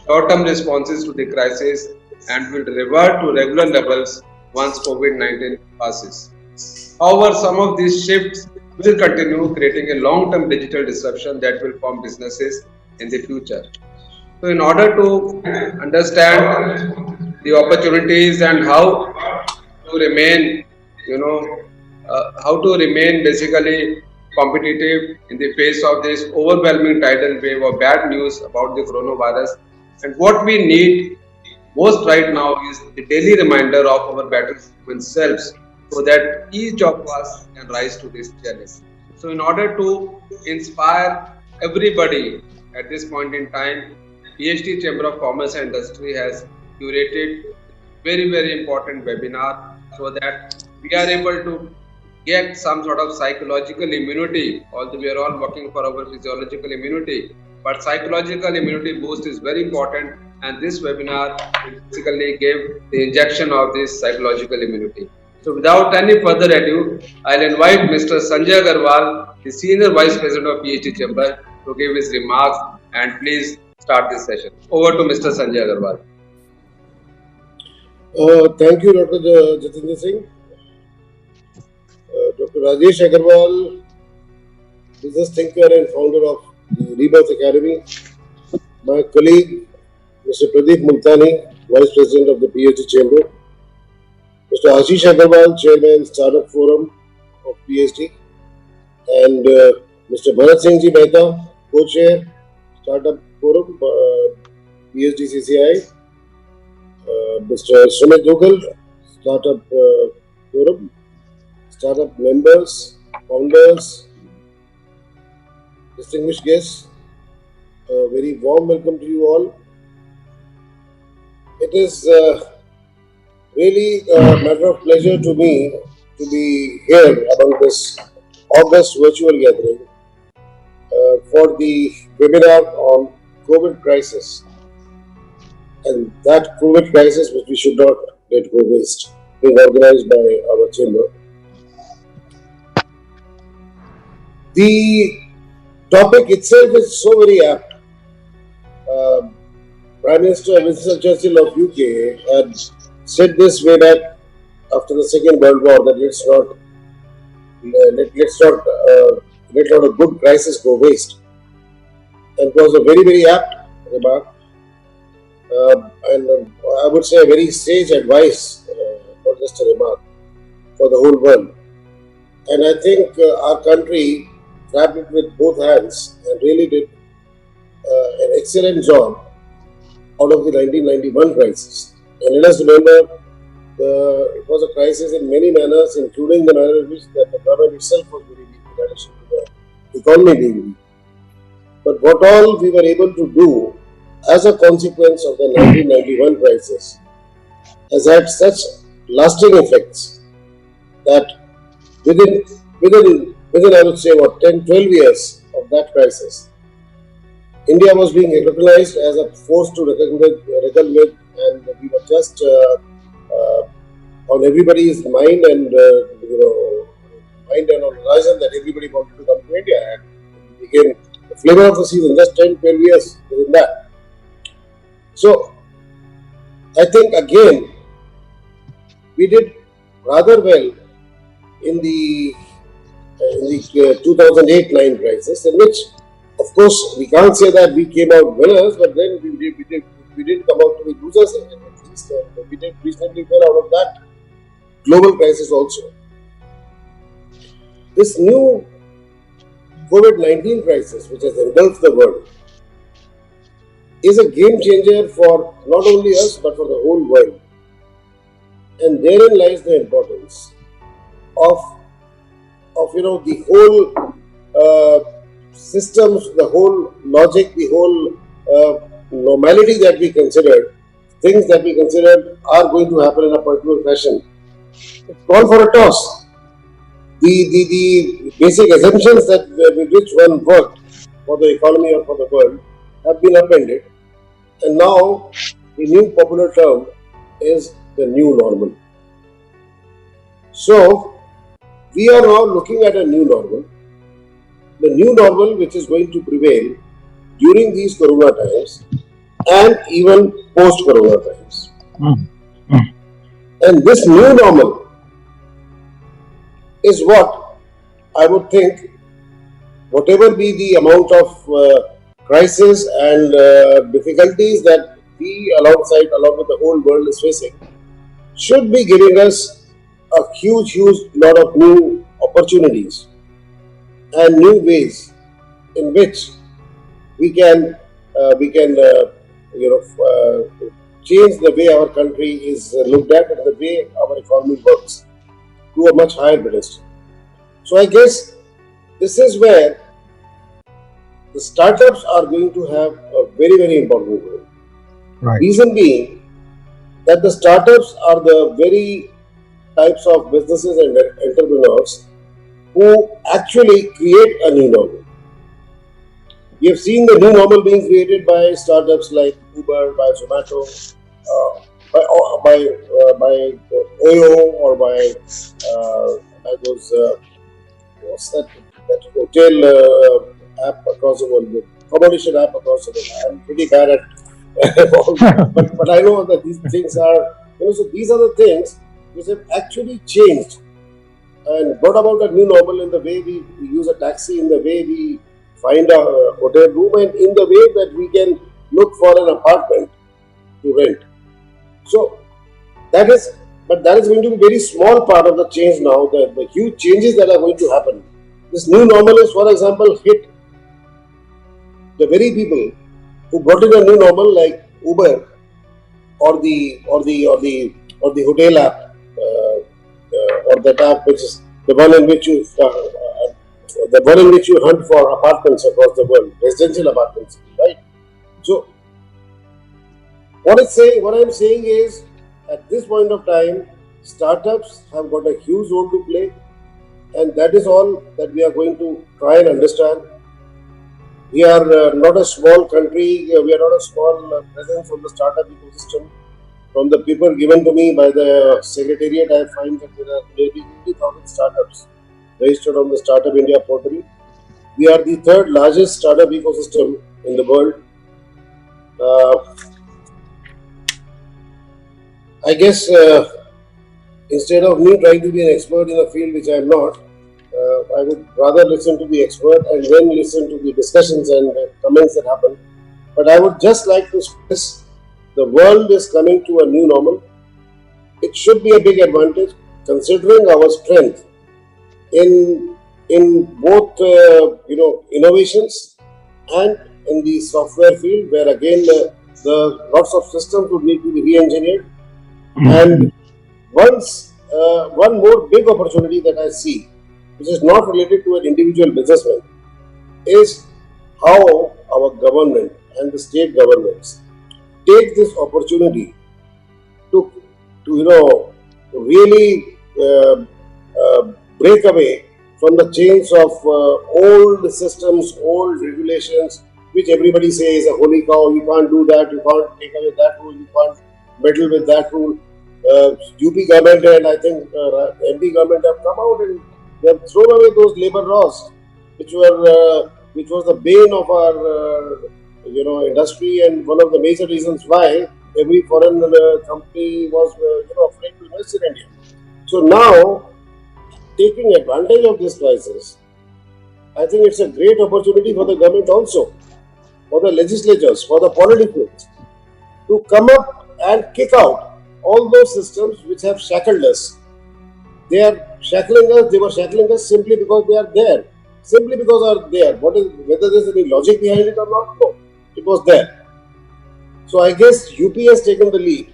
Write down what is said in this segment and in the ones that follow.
short-term responses to the crisis and will revert to regular levels once COVID-19 passes. However, some of these shifts will continue, creating a long-term digital disruption that will form businesses in the future. So, in order to understand the opportunities and how to remain, you know, how to remain basically competitive in the face of this overwhelming tidal wave of bad news about the coronavirus, and what we need most right now is the daily reminder of our better human selves so that each of us can rise to this challenge. So, in order to inspire everybody at this point in time, PhD Chamber of Commerce and Industry has curated very, very important webinar so that we are able to get some sort of psychological immunity, although we are all working for our physiological immunity. But psychological immunity boost is very important, and this webinar will basically give the injection of this psychological immunity. So, without any further ado, I'll invite Mr. Sanjay Agarwal, the Senior Vice President of PhD Chamber, to give his remarks. And please start this session. Over to Mr. Sanjay Agarwal. Thank you, Dr. Jatinder Singh. Dr. Rajesh Agarwal, business thinker and founder of the Rebirth Academy. My colleague, Mr. Pradeep Multani, Vice President of the PhD Chamber. Mr. Ashish Agarwal, Chairman, Startup Forum of PhD. And Mr. Bharat Singh Ji Mehta, Co-Chair, Startup Forum, PhD CCI. Mr. Sumit Dugal, Startup Forum, startup members, founders, distinguished guests, a very warm welcome to you all. It is really a matter of pleasure to me to be here among this August virtual gathering for the webinar on COVID crisis. And that COVID crisis which we should not let go waste, being organized by our chamber. The topic itself is so very apt. Prime Minister Winston Churchill of UK had said this way back after the Second World War that let's not let a good crisis go waste. And it was a very, very apt remark. And I would say a very sage advice, not just a remark, for the whole world. And I think our country grabbed it with both hands and really did an excellent job out of the 1991 crisis. And let us remember, it was a crisis in many manners, including the manner in which that the government itself was very weak in addition to the economy being weak. But what all we were able to do as a consequence of the 1991 crisis has had such lasting effects that within I would say 10, 12 years of that crisis, India was being recognized as a force to reckon with, and we were just on everybody's mind and mind and on the horizon that everybody wanted to come to India, and it became the flavor of the season just 10, 12 years within that. So, I think again, we did rather well in the 2008-9 crisis, in which, of course, we can't say that we came out winners, but then we did come out to be losers at least, and we did reasonably well out of that global crisis also. This new COVID-19 crisis, which has engulfed the world, is a game changer for not only us but for the whole world. And therein lies the importance of the whole systems, the whole logic, the whole normality that we considered, things that we considered are going to happen in a particular fashion. It's called for a toss. The basic assumptions that with which one worked for the economy or for the world have been upended, and now the new popular term is the new normal. So, we are now looking at a new normal. The new normal which is going to prevail during these corona times, and even post-corona times. Mm. Mm. And this new normal is what I would think, whatever be the amount of crisis and difficulties that we along with the whole world is facing, should be giving us a huge lot of new opportunities and new ways in which we can change the way our country is looked at and the way our economy works to a much higher pedestal. So I guess this is where the startups are going to have a very important role. Right. Reason being that the startups are the very types of businesses and entrepreneurs who actually create a new normal. We have seen the new normal being created by startups like Uber, by Zomato, by Oyo, or by those what's that hotel app across the world, the accommodation app across the world. I'm pretty bad at but I know that these things are, so these are the things which have actually changed and brought about a new normal in the way we use a taxi, in the way we find a hotel room, and in the way that we can look for an apartment to rent. So that is going to be a very small part of the change now, the huge changes that are going to happen. This new normal is, for example, hit the very people who brought in a new normal like Uber or the hotel app or that app which is the one in which you hunt for apartments across the world, residential apartments, right? So what I'm saying is, at this point of time, startups have got a huge role to play, and that is all that we are going to try and understand. We are not a small country, we are not a small presence on the startup ecosystem. From the paper given to me by the Secretariat, I find that there are nearly 50,000 startups registered on the Startup India portal. We are the third largest startup ecosystem in the world. I guess instead of me trying to be an expert in a field which I am not, I would rather listen to the expert and then listen to the discussions and comments that happen. But I would just like to stress, the world is coming to a new normal. It should be a big advantage considering our strength in both innovations and in the software field, where again the lots of systems would need to be re-engineered. And one more big opportunity that I see, which is not related to an individual businessman, is how our government and the state governments take this opportunity to really break away from the chains of old systems, old regulations, which everybody says a holy cow. You can't do that. You can't take away that rule. You can't meddle with that rule. UP government and I think MP government have come out and they have thrown away those labor laws, which was the bane of our industry, and one of the major reasons why every foreign company was afraid to invest in India. So now, taking advantage of this crisis, I think it's a great opportunity for the government also, for the legislatures, for the politicians, to come up and kick out all those systems which have shackled us. They are shackling us. They were shackling us simply because they are there. Simply because they are there. Whether there's any logic behind it or not, no. It was there. So I guess UP has taken the lead.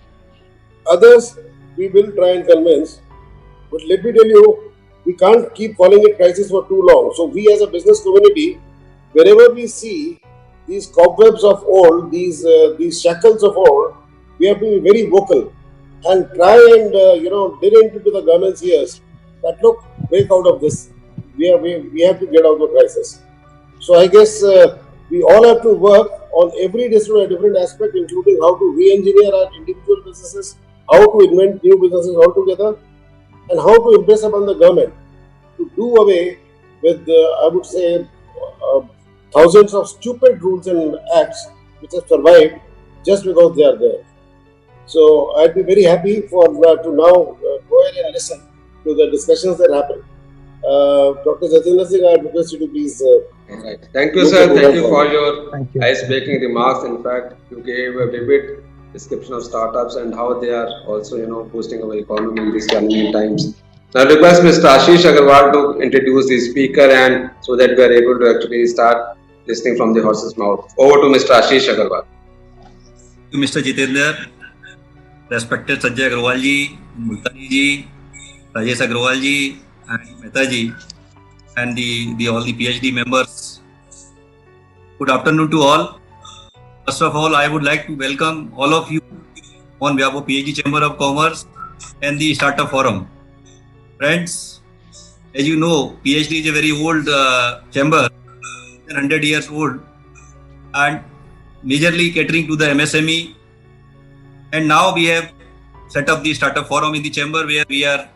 Others we will try and convince. But let me tell you, we can't keep calling it crisis for too long. So we as a business community, wherever we see these cobwebs of old, these shackles of old, we have to be very vocal and try and dig into the government's ears that look, break out of this. We have to get out of the crisis. So I guess we all have to work on every different aspect, including how to re-engineer our individual businesses, how to invent new businesses altogether, and how to impress upon the government to do away with, I would say, thousands of stupid rules and acts which have survived just because they are there. So I'd be very happy for to now go ahead and listen to the discussions that happen. Dr. Jatendra Singh, I request you to please. Right. Thank you, Move sir. the Thank program you for forward. your Thank you. ice-breaking remarks. In fact, you gave a vivid description of startups and how they are also, boosting our economy in these challenging times. Now, I request Mr. Ashish Agarwal to introduce the speaker, and so that we are able to actually start listening from the horse's mouth. Over to Mr. Ashish Agarwal. Thank you, Mr. Jitendra, respected Sanjay Agrawal ji, Multani ji, Rajesh Agrawal ji, and Mehta ji, and the all the PhD members. Good afternoon to all. First of all, I would like to welcome all of you on behalf of PhD Chamber of Commerce and the Startup Forum. Friends, as you know, PhD is a very old chamber, 100 years old, and majorly catering to the MSME. And now we have set up the Startup Forum in the chamber where we are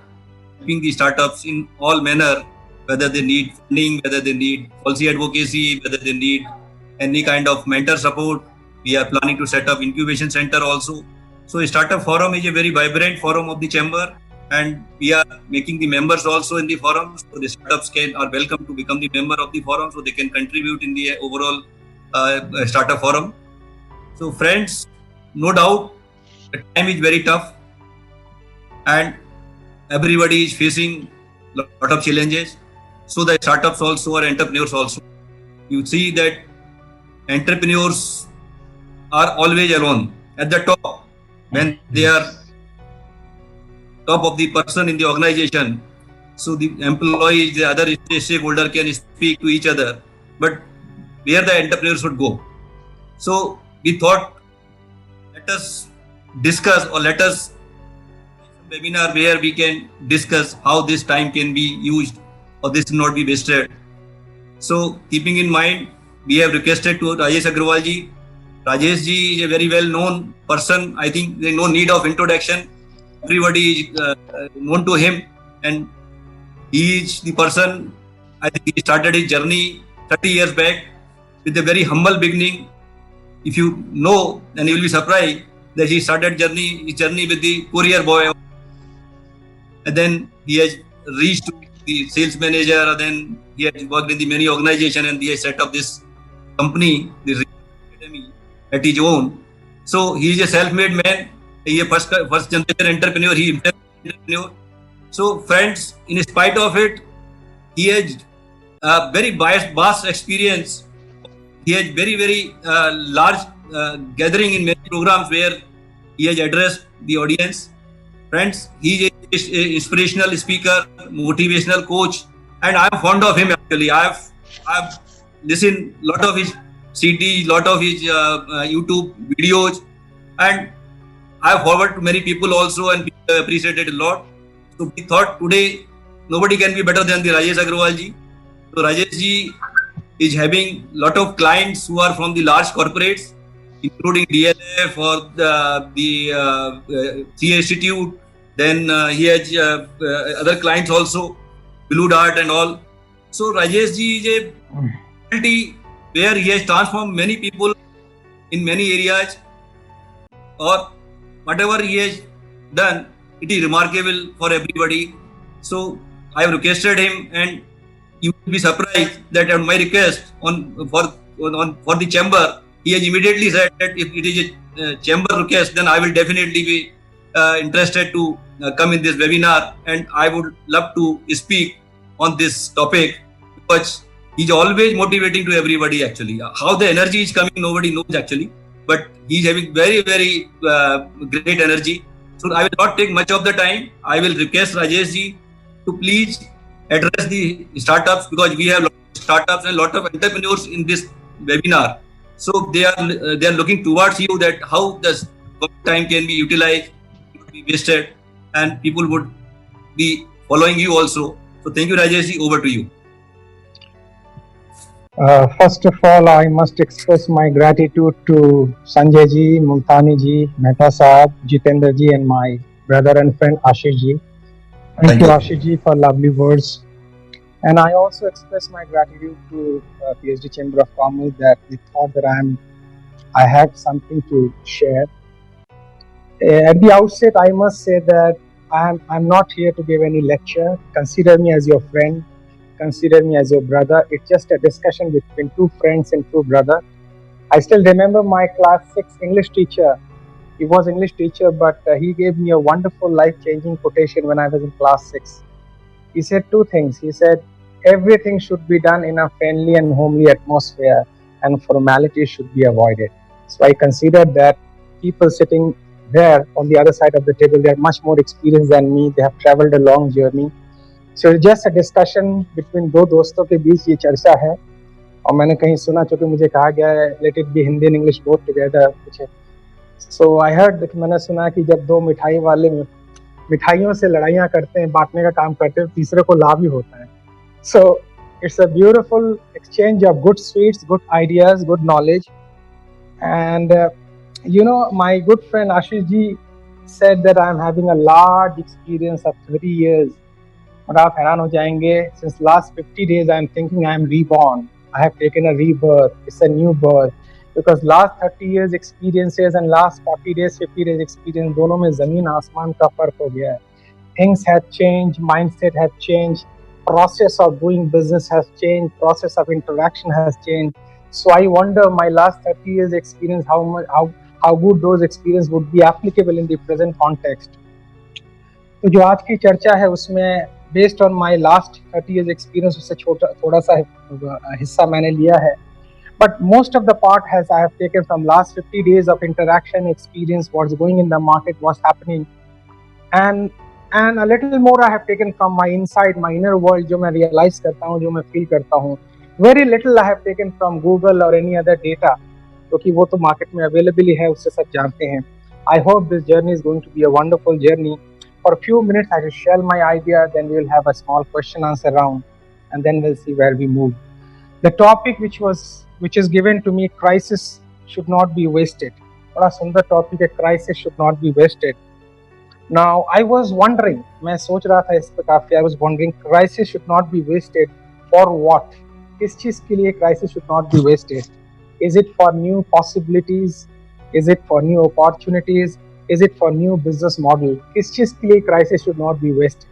helping the startups in all manner, whether they need funding, whether they need policy advocacy, whether they need any kind of mentor support. We are planning to set up incubation center also. So Startup Forum is a very vibrant forum of the chamber, and we are making the members also in the forum. So the startups are welcome to become the member of the forum, so they can contribute in the overall Startup Forum. So friends, no doubt, the time is very tough, and everybody is facing a lot of challenges. So the startups also or entrepreneurs also. You see that entrepreneurs are always alone at the top when they are top of the person in the organization. So the employees, the other stakeholder can speak to each other, but where the entrepreneurs should go. So we thought, let us discuss or let us webinar where we can discuss how this time can be used or this will not be wasted. So keeping in mind, we have requested to Rajesh Agrawal ji. Rajesh ji is a very well known person. I think there is no need of introduction. Everybody is known to him, and he is the person. I think he started his journey 30 years back with a very humble beginning. If you know, then you will be surprised that he started his journey with the courier boy, and then he has reached to the sales manager, and then he has worked in the many organizations, and he has set up this company, this academy at his own. So he is a self-made man. He is a first generation entrepreneur. He himself is an entrepreneur. So friends, in spite of it, he has a very vast experience. He has very large gathering in many programs where he has addressed the audience. Friends, he is an inspirational speaker, motivational coach, and I am fond of him actually. I have listened a lot of his CDs, lot of his YouTube videos, and I have forwarded to many people also, and people appreciate it a lot. So we thought today nobody can be better than the Rajesh Agrawal ji. So Rajesh ji is having lot of clients who are from the large corporates, including DLF or the CA Institute. Then he has other clients also, Blue Dart and all. So Rajesh ji is a personality where he has transformed many people in many areas, or whatever he has done, it is remarkable for everybody. So I have requested him, and you will be surprised that on my request for the chamber, he has immediately said that if it is a chamber request, then I will definitely be interested to come in this webinar, and I would love to speak on this topic, because he's always motivating to everybody actually. How the energy is coming, nobody knows actually, but he's having very great energy. So I will not take much of the time. I will request Rajesh ji to please address the startups, because we have a lot of startups and a lot of entrepreneurs in this webinar. So they are looking towards you, that how the time can be utilized, not be wasted, and people would be following you also. So thank you, Rajesh ji. Over to you. First of all, I must express my gratitude to Sanjay ji, Multani ji, Mehta Saab, Jitendra ji, and my brother and friend Ashish ji. Thank you, Ashish ji, for lovely words. And I also express my gratitude to PhD Chamber of Commerce, that they thought that I am I had something to share. At the outset, I must say that I'm not here to give any lecture. Consider me as your friend. Consider me as your brother. It's just a discussion between two friends and two brothers. I still remember my class 6 English teacher. He was English teacher, but he gave me a wonderful life-changing quotation when I was in class 6. He said two things. He said, everything should be done in a friendly and homely atmosphere, and formalities should be avoided. So I considered that people sitting there on the other side of the table, they are much more experienced than me. They have traveled a long journey. So it's just a discussion between दो दोस्तों के बीच ये चर्चा है. और मैंने कहीं सुना, चूंकि मुझे कहा गया है let it be Hindi and English both together कुछ. सो आई हर्ड, मैंने सुना कि जब दो मिठाई वाले मिठाइयों से लड़ाइयाँ करते हैं, बांटने का काम करते हैं, तीसरे को लाभ ही होता है. So it's a beautiful exchange of good sweets, good ideas, good knowledge. And you know, my good friend Ashish ji said that I am having a large experience of 30 years. और आप हैरान हो जाएंगे, since last 50 days I am thinking I am reborn. I have taken a rebirth. It's a new birth. Because last 30 years experiences and last 40 days, 50 days experience, दोनों में ज़मीन आसमान का फर्क हो गया है. Things have changed, mindset have changed, process of doing business has changed, process of interaction has changed. So I wonder my last 30 years experience, how good those experiences would be applicable in the present context. तो जो आज की चर्चा है उसमें based on my last 30 years experience उससे थोड़ा सा हिस्सा मैंने लिया है. But most of the part I have taken from last 50 days of interaction, experience, what's going in the market, what's happening, and a little more I have taken from my inside, my inner world, जो मैं realize करता हूँ, जो मैं feel करता हूँ. Very little I have taken from Google or any other data, क्योंकि वो तो मार्केट में अवेलेबल ही है, उससे सब जानते हैं. I hope this journey is going to be a wonderful journey. For a few minutes I will share my idea, then we will have a small question answer round, and then we'll see where we move. The topic which is given to me, crisis should not be wasted. बड़ा सुंदर topic है, crisis should not be wasted. Now I was wondering, मैं सोच रहा था इस पर काफी. I was wondering, crisis should not be wasted for what? किस चीज के लिए crisis should not be wasted? Is it for new possibilities? Is it for new opportunities? Is it for new business model? किस चीज के लिए crisis should not be wasted?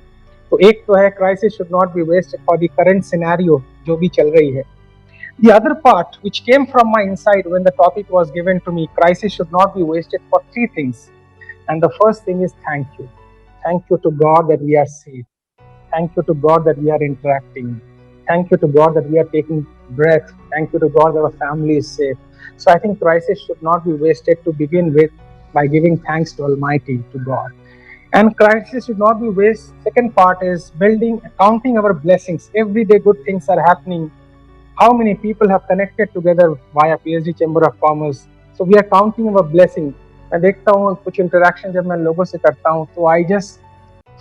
तो एक तो है crisis should not be wasted for the current scenario जो भी चल रही है. The other part which came from my inside when the topic was given to me, crisis should not be wasted for three things. And the first thing is thank you. Thank you to God that we are safe. Thank you to God that we are interacting. Thank you to God that we are taking breath. Thank you to God that our family is safe. So I think crisis should not be wasted to begin with by giving thanks to Almighty, to God. And crisis should not be wasted. Second part is counting our blessings. Every day good things are happening. How many people have connected together via PhD Chamber of Commerce? So we are counting our blessing. मैं देखता हूँ कुछ interaction जब मैं लोगों से करता हूँ तो I just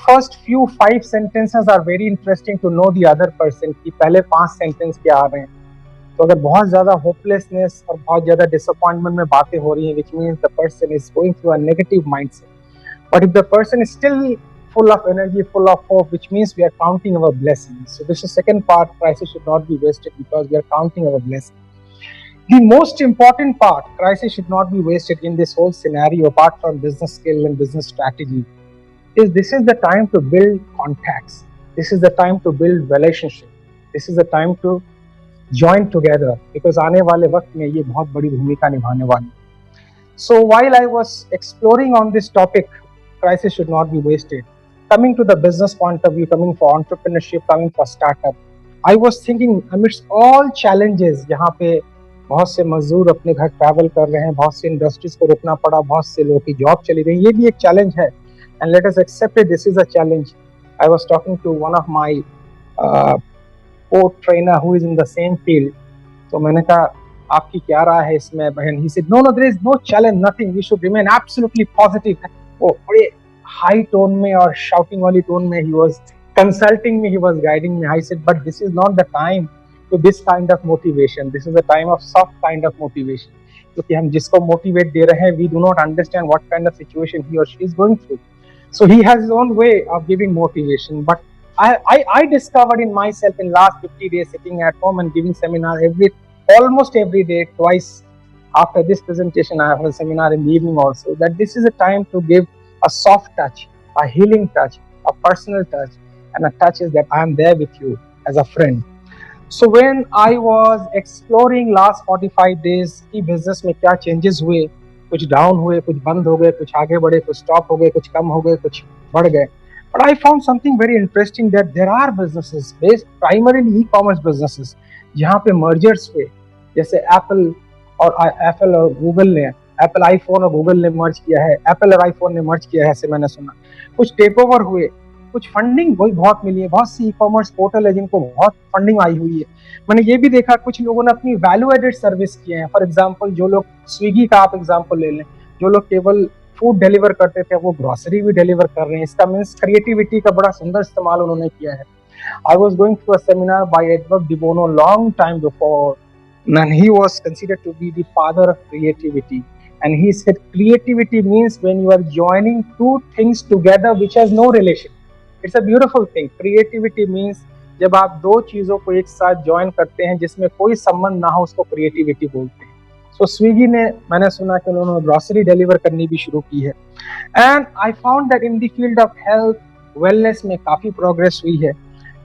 first few 5 sentences are very interesting to know the other person कि पहले 5 सेंटेंस क्या आ रहे हैं. तो अगर बहुत ज़्यादा होपलेसनेस और बहुत ज़्यादा डिसअपॉइंटमेंट में बातें हो रही हैं, which means the person is going through a negative mindset. But if the person is still full of energy, full of hope, which means we are counting our blessings. So this is second part, crisis should not be wasted because we are counting our blessings. The most important part, crisis should not be wasted in this whole scenario, apart from business skill and business strategy, is this is the time to build contacts. This is the time to build relationship. This is the time to join together because आने वाले वक्त में ये बहुत बड़ी भूमिका निभाने वाली. So while I was exploring on this topic, crisis should not be wasted. Coming to the business point of view, coming for entrepreneurship, coming for startup, I was thinking amidst all challenges, यहाँ पे बहुत से मजदूर अपने घर travel कर रहे हैं, बहुत से इंडस्ट्रीज को रोकना पड़ा, बहुत से लोगों की जॉब चली गई, ये भी एक चैलेंज है. And let us accept it, this is a challenge. I was talking to one of my port trainer who is in the same field. तो मैंने कहा आपकी क्या राय है इसमें बहन? He said, no, there is no challenge, nothing. We should remain absolutely positive. वो बड़े high tone में और shouting वाली tone में he was consulting me, he was guiding me. I said, but this is not the time to this kind of motivation. This is the time of soft kind of motivation. क्योंकि हम जिसको motivate दे रहे हैं, we do not understand what kind of situation he or she is going through. So he has his own way of giving motivation. But I discovered in myself in last 50 days sitting at home and giving seminar almost every day, twice after this presentation, I have a seminar in the evening also, that this is a time to give a soft touch, a healing touch, a personal touch, and a touch is that I am there with you as a friend. So when I was exploring last 45 days कि business में क्या changes हुए, कुछ down हुए, कुछ बंद हो गए, कुछ आगे बढ़े, कुछ stop हो गए, कुछ कम हो गए, कुछ बढ़ गए. But I found something very interesting that there are businesses based primarily e-commerce businesses जहाँ पे mergers हुए, जैसे Apple और Google ने, Apple iPhone और Google ने merge किया है, Apple और iPhone ने merge किया है, ऐसे मैंने सुना. कुछ टेक ओवर हुए, कुछ फंडिंग बहुत मिली है, बहुत सी ई-कॉमर्स पोर्टल है जिनको बहुत फंडिंग आई हुई है. मैंने ये भी देखा कुछ लोगों ने अपनी वैल्यू एडेड सर्विस किए हैं. फॉर एग्जांपल जो लोग स्विगी का आप एग्जांपल ले लें, जो लोग केवल फूड डिलीवर करते थे वो ग्रोसरी भी डिलीवर कर रहे हैं. इसका मीन्स क्रिएटिविटी का बड़ा सुंदर इस्तेमाल उन्होंने किया है. I was going to a seminar by Edward de Bono long time before, and he was considered to be the father of creativity, and he said creativity means when you are joining two things together which has no relation. It's a beautiful thing. Creativity means जब आप दो चीजों को एक साथ join करते हैं जिसमें कोई संबंध ना हो, उसको क्रिएटिविटी बोलते हैं. सो स्विगी ने, मैंने सुना कि उन्होंने ग्रोसरी डिलीवर करनी भी शुरू की है. And I found that in the field of health wellness में काफी प्रोग्रेस हुई है,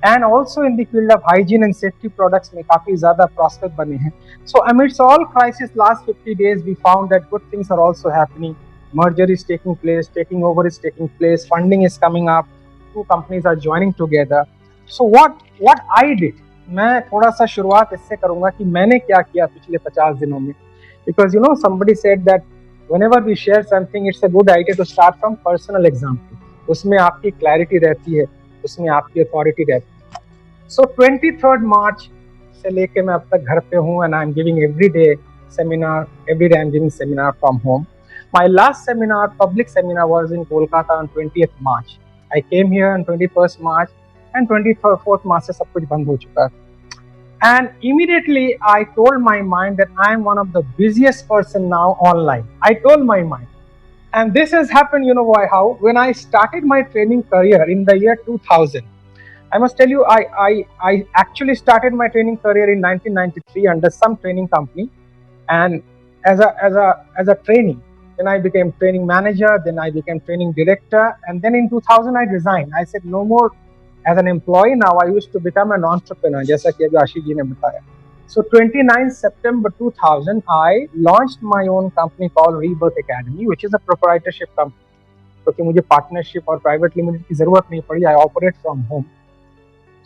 and also in the field of hygiene and safety products में काफी ज़्यादा prospect बने हैं. So amidst all crisis last 50 days, we found that good things are also happening. Merger is taking place, taking over is taking place, funding is coming up, two companies are joining together. So what I did, मैं थोड़ा सा शुरुआत इससे करूँगा कि मैंने क्या किया पिछले 50 दिनों में. Because you know somebody said that whenever we share something, it's a good idea to start from personal example. उसमें आपकी clarity रहती है, उसमें आपकी अथॉरिटी रहती है. सो 23rd मार्च से लेके मैं अब तक घर पे हूँ, and I am giving every day I am giving seminar from home. My last seminar, public seminar, was in Kolkata on 20th March. I came here on 21st March, and 24th मार्च से सब कुछ बंद हो चुका है. And immediately I told my mind that I M one of the busiest person now online. I told my mind. And this has happened, you know why, how? When I started my training career in the year 2000, I must tell you, I actually started my training career in 1993 under some training company, and as a trainee. Then I became training manager, then I became training director, and then in 2000 I resigned. I said no more as an employee. Now I used to become an entrepreneur, जैसा कि अभी आशीष जी ने बताया. So 29 September 2000, I launched my own company called Rebirth Academy, which is a proprietorship company. क्योंकि मुझे partnership और private limited की जरूरत नहीं पड़ी. I operate from home.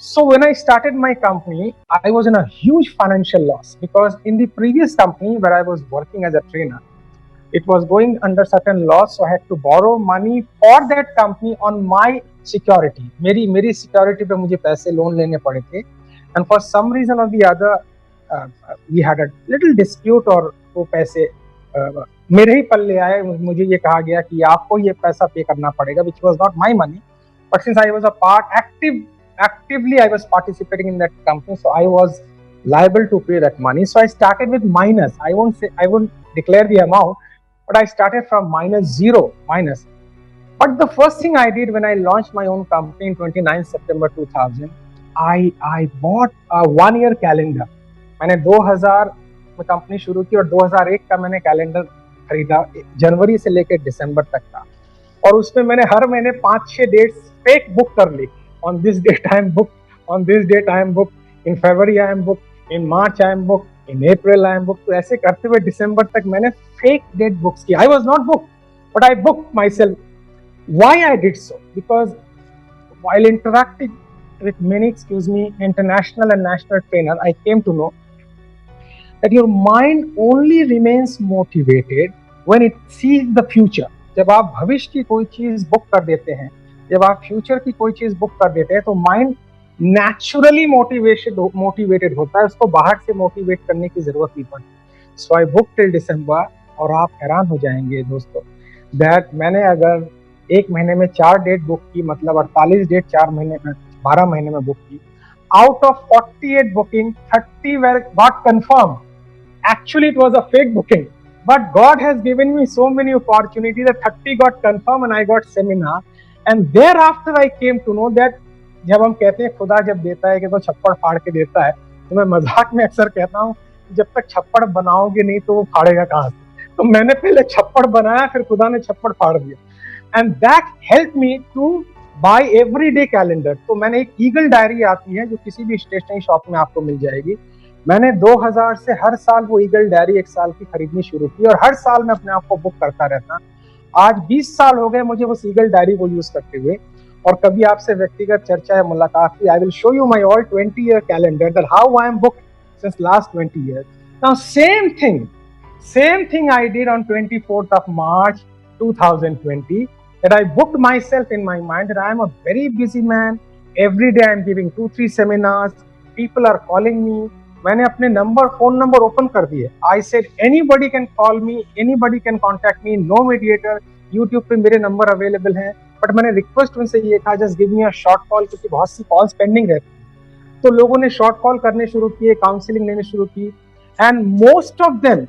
So when I started my company, I was in a huge financial loss because in the previous company where I was working as a trainer, it was going under certain loss, so I had to borrow money for that company on my security. मेरी security पे मुझे पैसे loan लेने पड़े थे, and for some reason or the other, we had a little dispute, और वो पैसे मेरे ही पल्ले आए. मुझे ये कहा गया कि आपको ये पैसा पे करना पड़ेगा, which was not my money, but since I was a part actively I was participating in that company, so I was liable to pay that money. So I started with minus. I won't declare the amount, but I started from minus. But the first thing I did when I launched my own company in 29 September 2000, I bought a 1-year calendar. मैंने 2000 में company शुरू की और 2001 का मैंने calendar खरीदा, जनवरी से लेकर दिसंबर तक का, और उसमें मैंने हर महीने 5-6 डेट्स फेक बुक कर ली. On this date I am booked, on this date I am booked, in February I am booked, in March I am booked, in April I am booked. तो ऐसे करते हुए दिसंबर तक मैंने फेक डेट बुक्स की. I was not booked, but I booked myself. Why I did so? Because while interacting with many, international and national trainers, I came to know that your mind only remains motivated when it sees the future. जब आप भविष्य की कोई चीज book कर देते हैं, जब आप फ्यूचर की कोई चीज बुक कर देते हैं, तो माइंड नेचुरली मोटिवेटेड होता है, उसको बाहर से मोटिवेट करने की जरूरत नहीं पड़ती. सो आई बुक टिल दिसंबर, और आप हैरान हो जाएंगे दोस्तों दैट मैंने अगर एक महीने में 4 डेट बुक की, मतलब 48 डेट 12 महीने में बुक की. Out of 48 booking, 30 were got confirmed. Actually, it was a fake booking, but God has given me so many opportunities that 30 got confirmed and I got seminar. And thereafter, I came to know that जब हम कहते हैं खुदा जब देता है कि तो छप्पड़ फाड़ के देता है, तो मैं मजाक में अक्सर कहता हूँ जब तक छप्पड़ बनाओगे नहीं तो वो फाड़ेगा कहाँ से। तो मैंने पहले छप्पड़ बनाया, फिर खुदा ने छप्पड़ फाड़ दिया। And that help me to buy everyday calendar. तो मैंने एक ईगल डायरी आती है जो किसी भी स्टेशनरी शॉप में आपको मिल जाएगी। मैंने 2000 से हर साल वो ईगल डायरी 1 साल की खरीदनी शुरू की और हर साल मैं अपने आप को बुक करता रहता। आज 20 साल हो गए मुझे वो ईगल डायरी को यूज करते हुए। और कभी आपसे व्यक्तिगत चर्चा या मुलाकात की, I will show you my all 20-year calendar that how I am booked since last 20 years. Now same thing I did on 24th of March 2020, that I booked myself in my mind that I am a very busy man. Every day I am giving 2-3 seminars. People are calling me. मैंने अपने phone number open कर दिए। I said anybody can call me, anybody can contact me, no mediator. YouTube पे मेरे number available हैं। But मैंने request उनसे ये कहा, just give me a short call, क्योंकि बहुत सी कॉल्स पेंडिंग रहती। तो लोगों ने शॉर्ट कॉल करने शुरू किए, काउंसलिंग लेने शुरू की, and most of them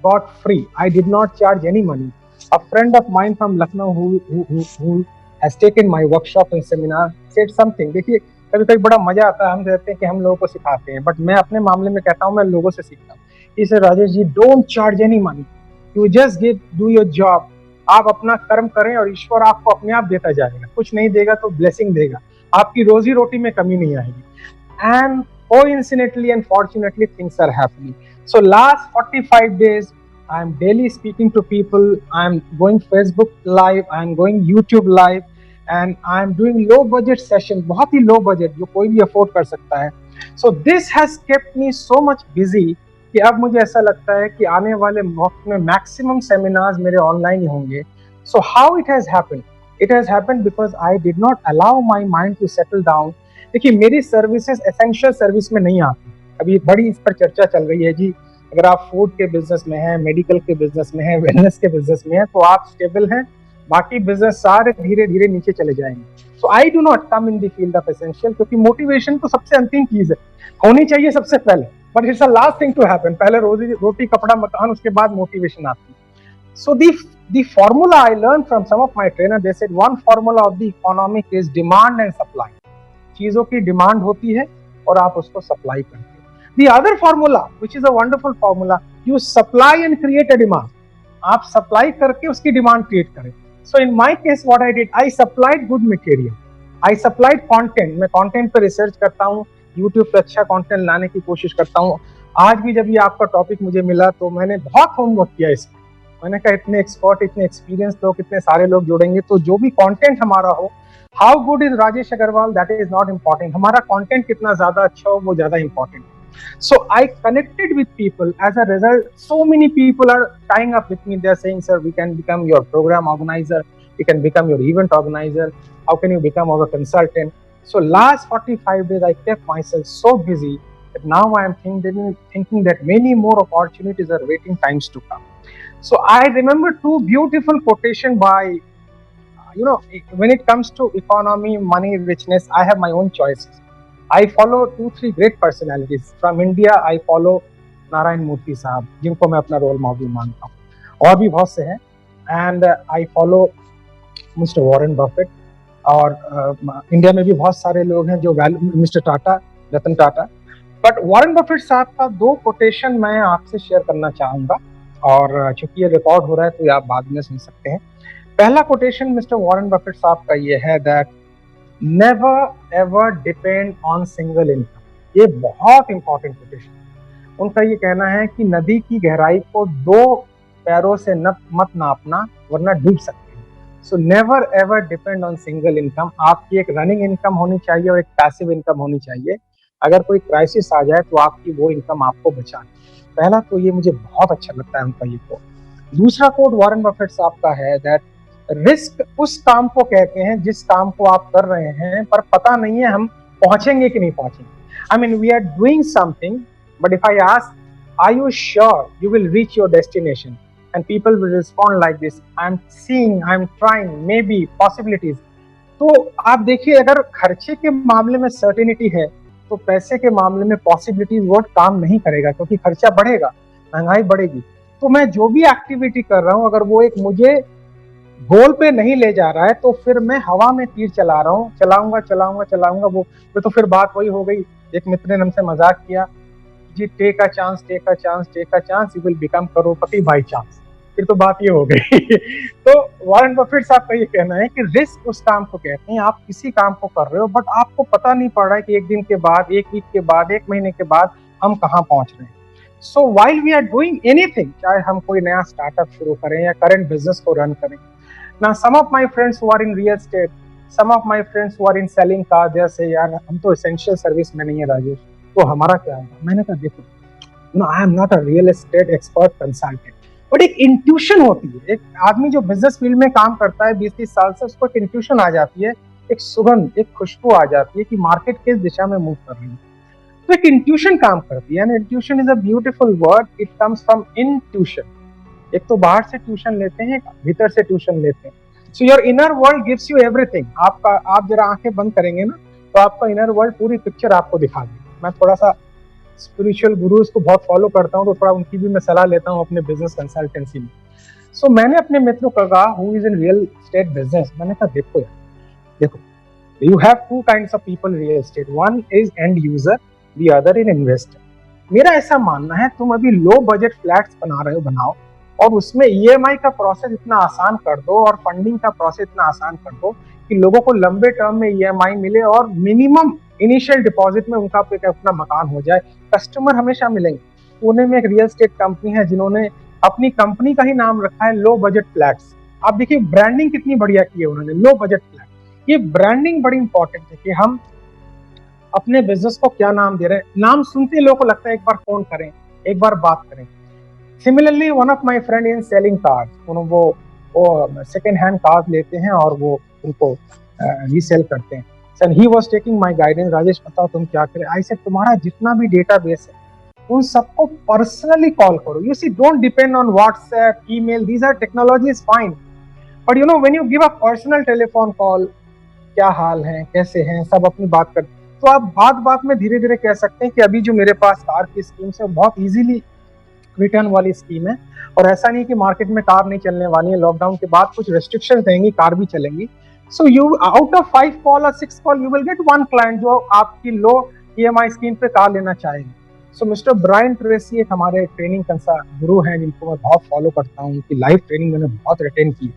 got free. I did not charge any money. A friend of mine from Lucknow who has taken my workshop and seminar said something. देखिए, कभी कभी बड़ा मजा आता है, हम कहते हैं कि हम लोगों को सिखाते हैं, बट मैं अपने मामले में कहता हूँ मैं लोगों से सीखता हूँ. इसे Rajesh ji, don't charge any money, you just do your job. आप अपना कर्म करें और ईश्वर आपको अपने आप देता जाएगा. कुछ नहीं देगा तो ब्लेसिंग देगा, आपकी रोजी रोटी में कमी नहीं आएगी. And coincidentally and fortunately things are happening. So last 45 days I am daily speaking to people. I am going Facebook live, I am going YouTube live, and I am doing low budget session, बहुत ही low budget जो कोई भी afford कर सकता है. So this has kept me so much busy कि अब मुझे ऐसा लगता है कि आने वाले वक्त में मैक्सिमम सेमिनार्स मेरे ऑनलाइन ही होंगे. So how it has happened? It has happened because I did not allow my mind to settle down. देखिए, मेरी सर्विसेज एसेंशियल सर्विस में नहीं आती. अभी बड़ी इस पर चर्चा चल रही है जी, अगर आप फूड के बिजनेस में हैं, मेडिकल के बिजनेस में हैं, वेलनेस के बिजनेस में हैं, तो आप स्टेबल हैं, बाकी बिजनेस सारे धीरे धीरे नीचे चले जाएंगे. So I do not come in the field of essential, क्योंकि मोटिवेशन तो सबसे अंतिम चीज है, होनी चाहिए सबसे पहले, but it's a last thing to happen. पहले रोटी कपड़ा मकान, उसके बाद मोटिवेशन आती है. So the formula I learned from some of my trainer, they said one formula of the economic is demand and supply. चीजों की डिमांड होती है और आप उसको सप्लाई करते हैं. The other formula, which is a wonderful formula, you supply and create a demand. आप सप्लाई करके उसकी डिमांड क्रिएट करें. So in my case what I did, I supplied good material, I supplied content. मैं content पे research करता हूँ, YouTube पे अच्छा कंटेंट लाने की कोशिश करता हूँ. आज भी जब ये आपका टॉपिक मुझे मिला तो मैंने बहुत होमवर्क किया इसमें. मैंने कहा इतने एक्सपर्ट, इतने एक्सपीरियंस लोग, इतने सारे लोग जुड़ेंगे तो जो भी कंटेंट हमारा हो, हाउ गुड इज Rajesh Agarwal, that is not important. हमारा कंटेंट कितना ज्यादा अच्छा हो वो ज्यादा important. So I connected with people. As a result, so many people are tying up with me. They are saying, sir, we can become your programme organiser, we can become your event organiser, how can you become our consultant. So last 45 days I kept myself so busy that now I am thinking that many more opportunities are waiting times to come. So I remember two beautiful quotation by, when it comes to economy, money, richness, I have my own choices. I follow 2-3 great personalities. From India I follow Narayan Murthy साहब, जिनको मैं अपना role model मानता हूँ, और भी बहुत से हैं. And I follow Mr. Warren Buffett. और इंडिया में भी बहुत सारे लोग हैं जो mister Tata, Ratan Tata. But Warren Buffett साहब का 2 कोटेशन मैं आपसे शेयर करना चाहूँगा, और चूंकि ये रिकॉर्ड हो रहा है तो ये आप बाद में सुन सकते हैं. पहला कोटेशन मिस्टर वॉरेन बफेट साहब का ये है, that never ever depend on single income. ये बहुत इंपॉर्टेंट कोटेशन. उनका ये कहना है कि नदी की गहराई को 2 पैरों से मत नापना, वरना डूब सकते. So never ever depend on single income. आपकी एक रनिंग इनकम होनी चाहिए और एक पैसिव इनकम होनी चाहिए. अगर कोई क्राइसिस आ जाए तो आपकी वो इनकम आपको बचाए. पहला तो ये मुझे बहुत अच्छा लगता है उनका ये कोट. दूसरा कोट वॉरेन बफेट साहब का है, दैट रिस्क उस काम को कहते हैं जिस काम को आप कर रहे हैं पर पता नहीं है हम पहुंचेंगे कि नहीं पहुंचेंगे. I mean, we are doing something, but if I ask, are you sure you will reach your destination? And people will respond like this, I'm seeing, I'm trying, maybe, possibilities. तो आप देखिए, अगर खर्चे के मामले में सर्टेनिटी है तो पैसे के मामले में पॉसिबिलिटीज वो काम नहीं करेगा, क्योंकि खर्चा बढ़ेगा, महंगाई बढ़ेगी. तो मैं जो भी एक्टिविटी कर रहा हूँ, अगर वो एक मुझे गोल पे नहीं ले जा रहा है तो फिर मैं हवा में तीर चला रहा हूँ, चलाऊंगा. वो तो फिर बात वही हो गई. एक मित्र ने हमसे मजाक किया जी take a chance, take a chance, take a chance, you will become crorepati by chance. फिर तो बात ये हो गई। तो वॉरेन बफेट साहब का ये कहना है कि रिस्क उस काम को कहते हैं, आप किसी काम को कर रहे हो बट आपको पता नहीं पड़ रहा है कि एक दिन के बाद, एक वीक के बाद, एक महीने के बाद हम कहाँ पहुंच रहे हैं। So while we are doing anything, चाहे हम कोई नया स्टार्टअप शुरू करें या करंट बिजनेस को रन करें। Now, some of my friends who are in real estate, some of my friends who are in selling car, they say यार हम तो essential सर्विस में नहीं है राजेश, तो हमारा क्या होगा। मैंने कहा देखो, no I am not a real estate expert consultant, but एक इंट्यूशन होती है। एक आदमी जो बिजनेस फील्ड में काम करता है 20-30 साल से, उसको एक इंट्यूशन आ जाती है, एक सुगंध, एक खुशबू आ जाती है कि मार्केट किस दिशा में मूव कर रही है। तो एक इंट्यूशन काम करती है। Intuition is a beautiful word, it comes from intuition. एक तो बाहर से ट्यूशन लेते हैं, भीतर से ट्यूशन लेते हैं। So your inner world gives you everything. आपका, आप जरा आंखें बंद करेंगे ना तो आपका इनर वर्ल्ड पूरी पिक्चर आपको दिखा देगी। मैं थोड़ा सा स्पिरिचुअल गुरुज को बहुत फॉलो करता हूँ, तो थोड़ा उनकी भी मैं सलाह लेता हूँ अपने बिजनेस कंसल्टेंसी में। सो मैंने अपने मित्रों को कहा who is in real estate business, मैंने कहा देखो यार, देखो you have two kinds of people in real estate, one is end user, the other in investor। मेरा ऐसा मानना है, तुम अभी लो बजट फ्लैट्स बना रहे हो, बनाओ, और उसमें ईएमआई का प्रोसेस इतना आसान कर दो और फंडिंग का प्रोसेस इतना आसान कर दो कि लोगों को लंबे टर्म में ईएमआई मिले और मिनिमम इनिशियल डिपॉजिट में उनका अपना मकान हो जाए। कस्टमर हमेशा मिलेंगे। पुणे में एक रियल एस्टेट कंपनी है जिन्होंने अपनी कंपनी का ही नाम रखा है लो बजट फ्लैट्स। आप देखिए ब्रांडिंग कितनी बढ़िया की है उन्होंने, लो बजट फ्लैट। ये ब्रांडिंग बड़ी इंपॉर्टेंट है कि हम अपने बिजनेस को क्या नाम दे रहे हैं। नाम सुनते ही लोगों को लगता है एक बार फोन करें, एक बार बात करें। Similarly one of my friend in selling cars, वो सेकेंड हैंड कार्स लेते हैं और वो उनको रीसेल करते हैं। Sir he was taking my guidance, Rajesh बताओ तुम क्या करें। आई सेड तुम्हारा जितना भी डेटाबेस है उन सबको पर्सनली कॉल करो। You see don't depend on WhatsApp, email, these are technologies fine, but you know when you give a personal telephone call, क्या हाल है, कैसे हैं, सब अपनी बात कर, तो आप बात बात में धीरे धीरे कह सकते हैं कि अभी जो मेरे पास कार की स्कीम है बहुत इजीली रिटर्न वाली स्कीम है। और ऐसा नहीं कि मार्केट में कार नहीं चलने वाली है, लॉकडाउन के बाद कुछ रेस्ट्रिक्शंस रहेंगी, कार भी चलेंगी। So you out of 5 call और 6 call you will get 1 client जो आपकी लो ईएमआई स्कीम पे कार लेना चाहेंगे। सो मिस्टर ब्रायन ट्रेसी एक हमारे ट्रेनिंग गुरु हैं जिनको मैं बहुत फॉलो करता हूँ, उनकी लाइव ट्रेनिंग मैंने बहुत अटेंड की।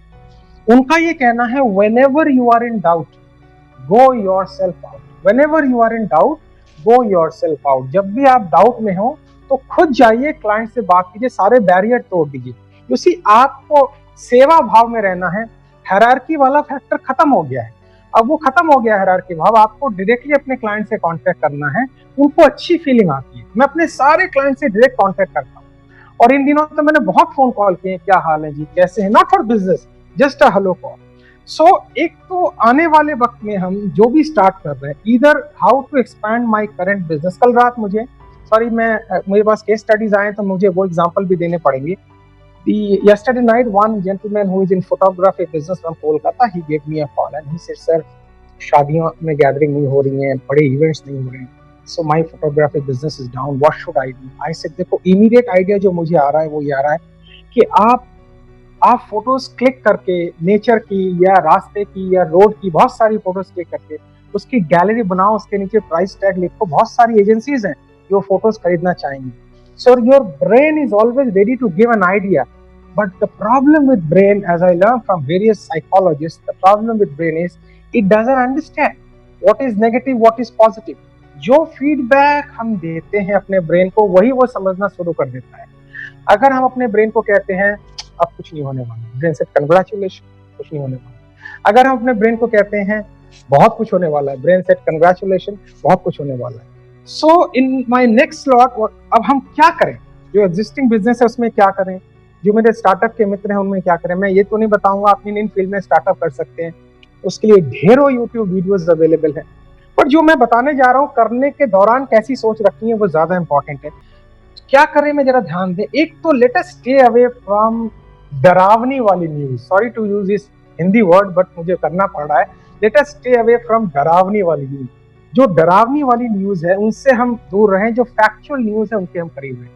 उनका ये कहना है whenever you are in doubt go yourself out, whenever you are in doubt go yourself out। जब भी आप डाउट में हो तो खुद जाइए, क्लाइंट से बात कीजिए, सारे बैरियर तोड़ दीजिए। यू सी आपको सेवा भाव में रहना है, हायरार्की वाला फैक्टर खत्म हो गया है। अब वो खत्म हो गया हायरार्की भाव, आपको डायरेक्टली अपने क्लाइंट से कांटेक्ट करना है, उनको अच्छी फीलिंग आती है। मैं अपने सारे क्लाइंट से डायरेक्ट कांटेक्ट करता हूँ और इन दिनों तो मैंने बहुत फोन कॉल किए, क्या हाल है जी, कैसे हैं, not for business, just a hello call. So एक तो आने वाले वक्त में हम जो भी स्टार्ट कर रहे हैं, either how to expand my current business. कल रात मुझे मेरे पास केस स्टडीज आए तो मुझे वो एग्जांपल भी देने पड़ेंगे। Yesterday night one gentleman who is in photography business from Kolkata, he gave me a call and he said sir शादियों में गैदरिंग नहीं हो रही हैं, बड़े इवेंट्स नहीं हो रहे हैं, so my photography business is down, what should I do? I said देखो इमीडिएट आइडिया जो मुझे आ रहा है वो ये आ रहा है कि आप फोटोज क्लिक करके नेचर की या रास्ते की या रोड की बहुत सारी फोटोज क्लिक करके उसकी गैलरी बनाओ, उसके नीचे प्राइस टैग लिखो। बहुत सारी एजेंसीज हैं जो फोटोज खरीदना चाहेंगी। So your brain is always ready to give an idea, but the problem with brain, as I learned from various psychologists, the problem with brain is it doesn't understand what is negative, what is positive। जो feedback हम देते हैं अपने brain को वही वो समझना शुरू कर देता है। अगर हम अपने ब्रेन को कहते हैं अब कुछ नहीं होने वाला, ब्रेन से कंग्रेचुलेशन, कुछ नहीं होने वाला। अगर हम अपने ब्रेन को कहते हैं बहुत कुछ होने वाला है, ब्रेन से कंग्रेचुलेशन, बहुत कुछ होने वाला है। सो इन माय नेक्स्ट स्लॉट अब हम क्या करें, जो एग्जिस्टिंग बिजनेस है उसमें क्या करें, जो मेरे स्टार्टअप के मित्र हैं उनमें क्या करें। मैं ये तो नहीं बताऊंगा आप इन फील्ड में स्टार्टअप कर सकते हैं, उसके लिए ढेरों यूट्यूब वीडियोस अवेलेबल हैं, पर जो मैं बताने जा रहा हूँ करने के दौरान कैसी सोच रखनी है वो ज्यादा इंपॉर्टेंट है। क्या करें में जरा ध्यान दें। एक तो let us stay away from डरावनी वाली न्यूज, सॉरी टू यूज इस हिंदी वर्ड बट मुझे करना पड़ रहा है। Let us stay away from डरावनी वाली न्यूज। जो डरावनी वाली न्यूज है उनसे हम दूर रहें, जो फैक्चुअल न्यूज है उनके हम करीब रहें।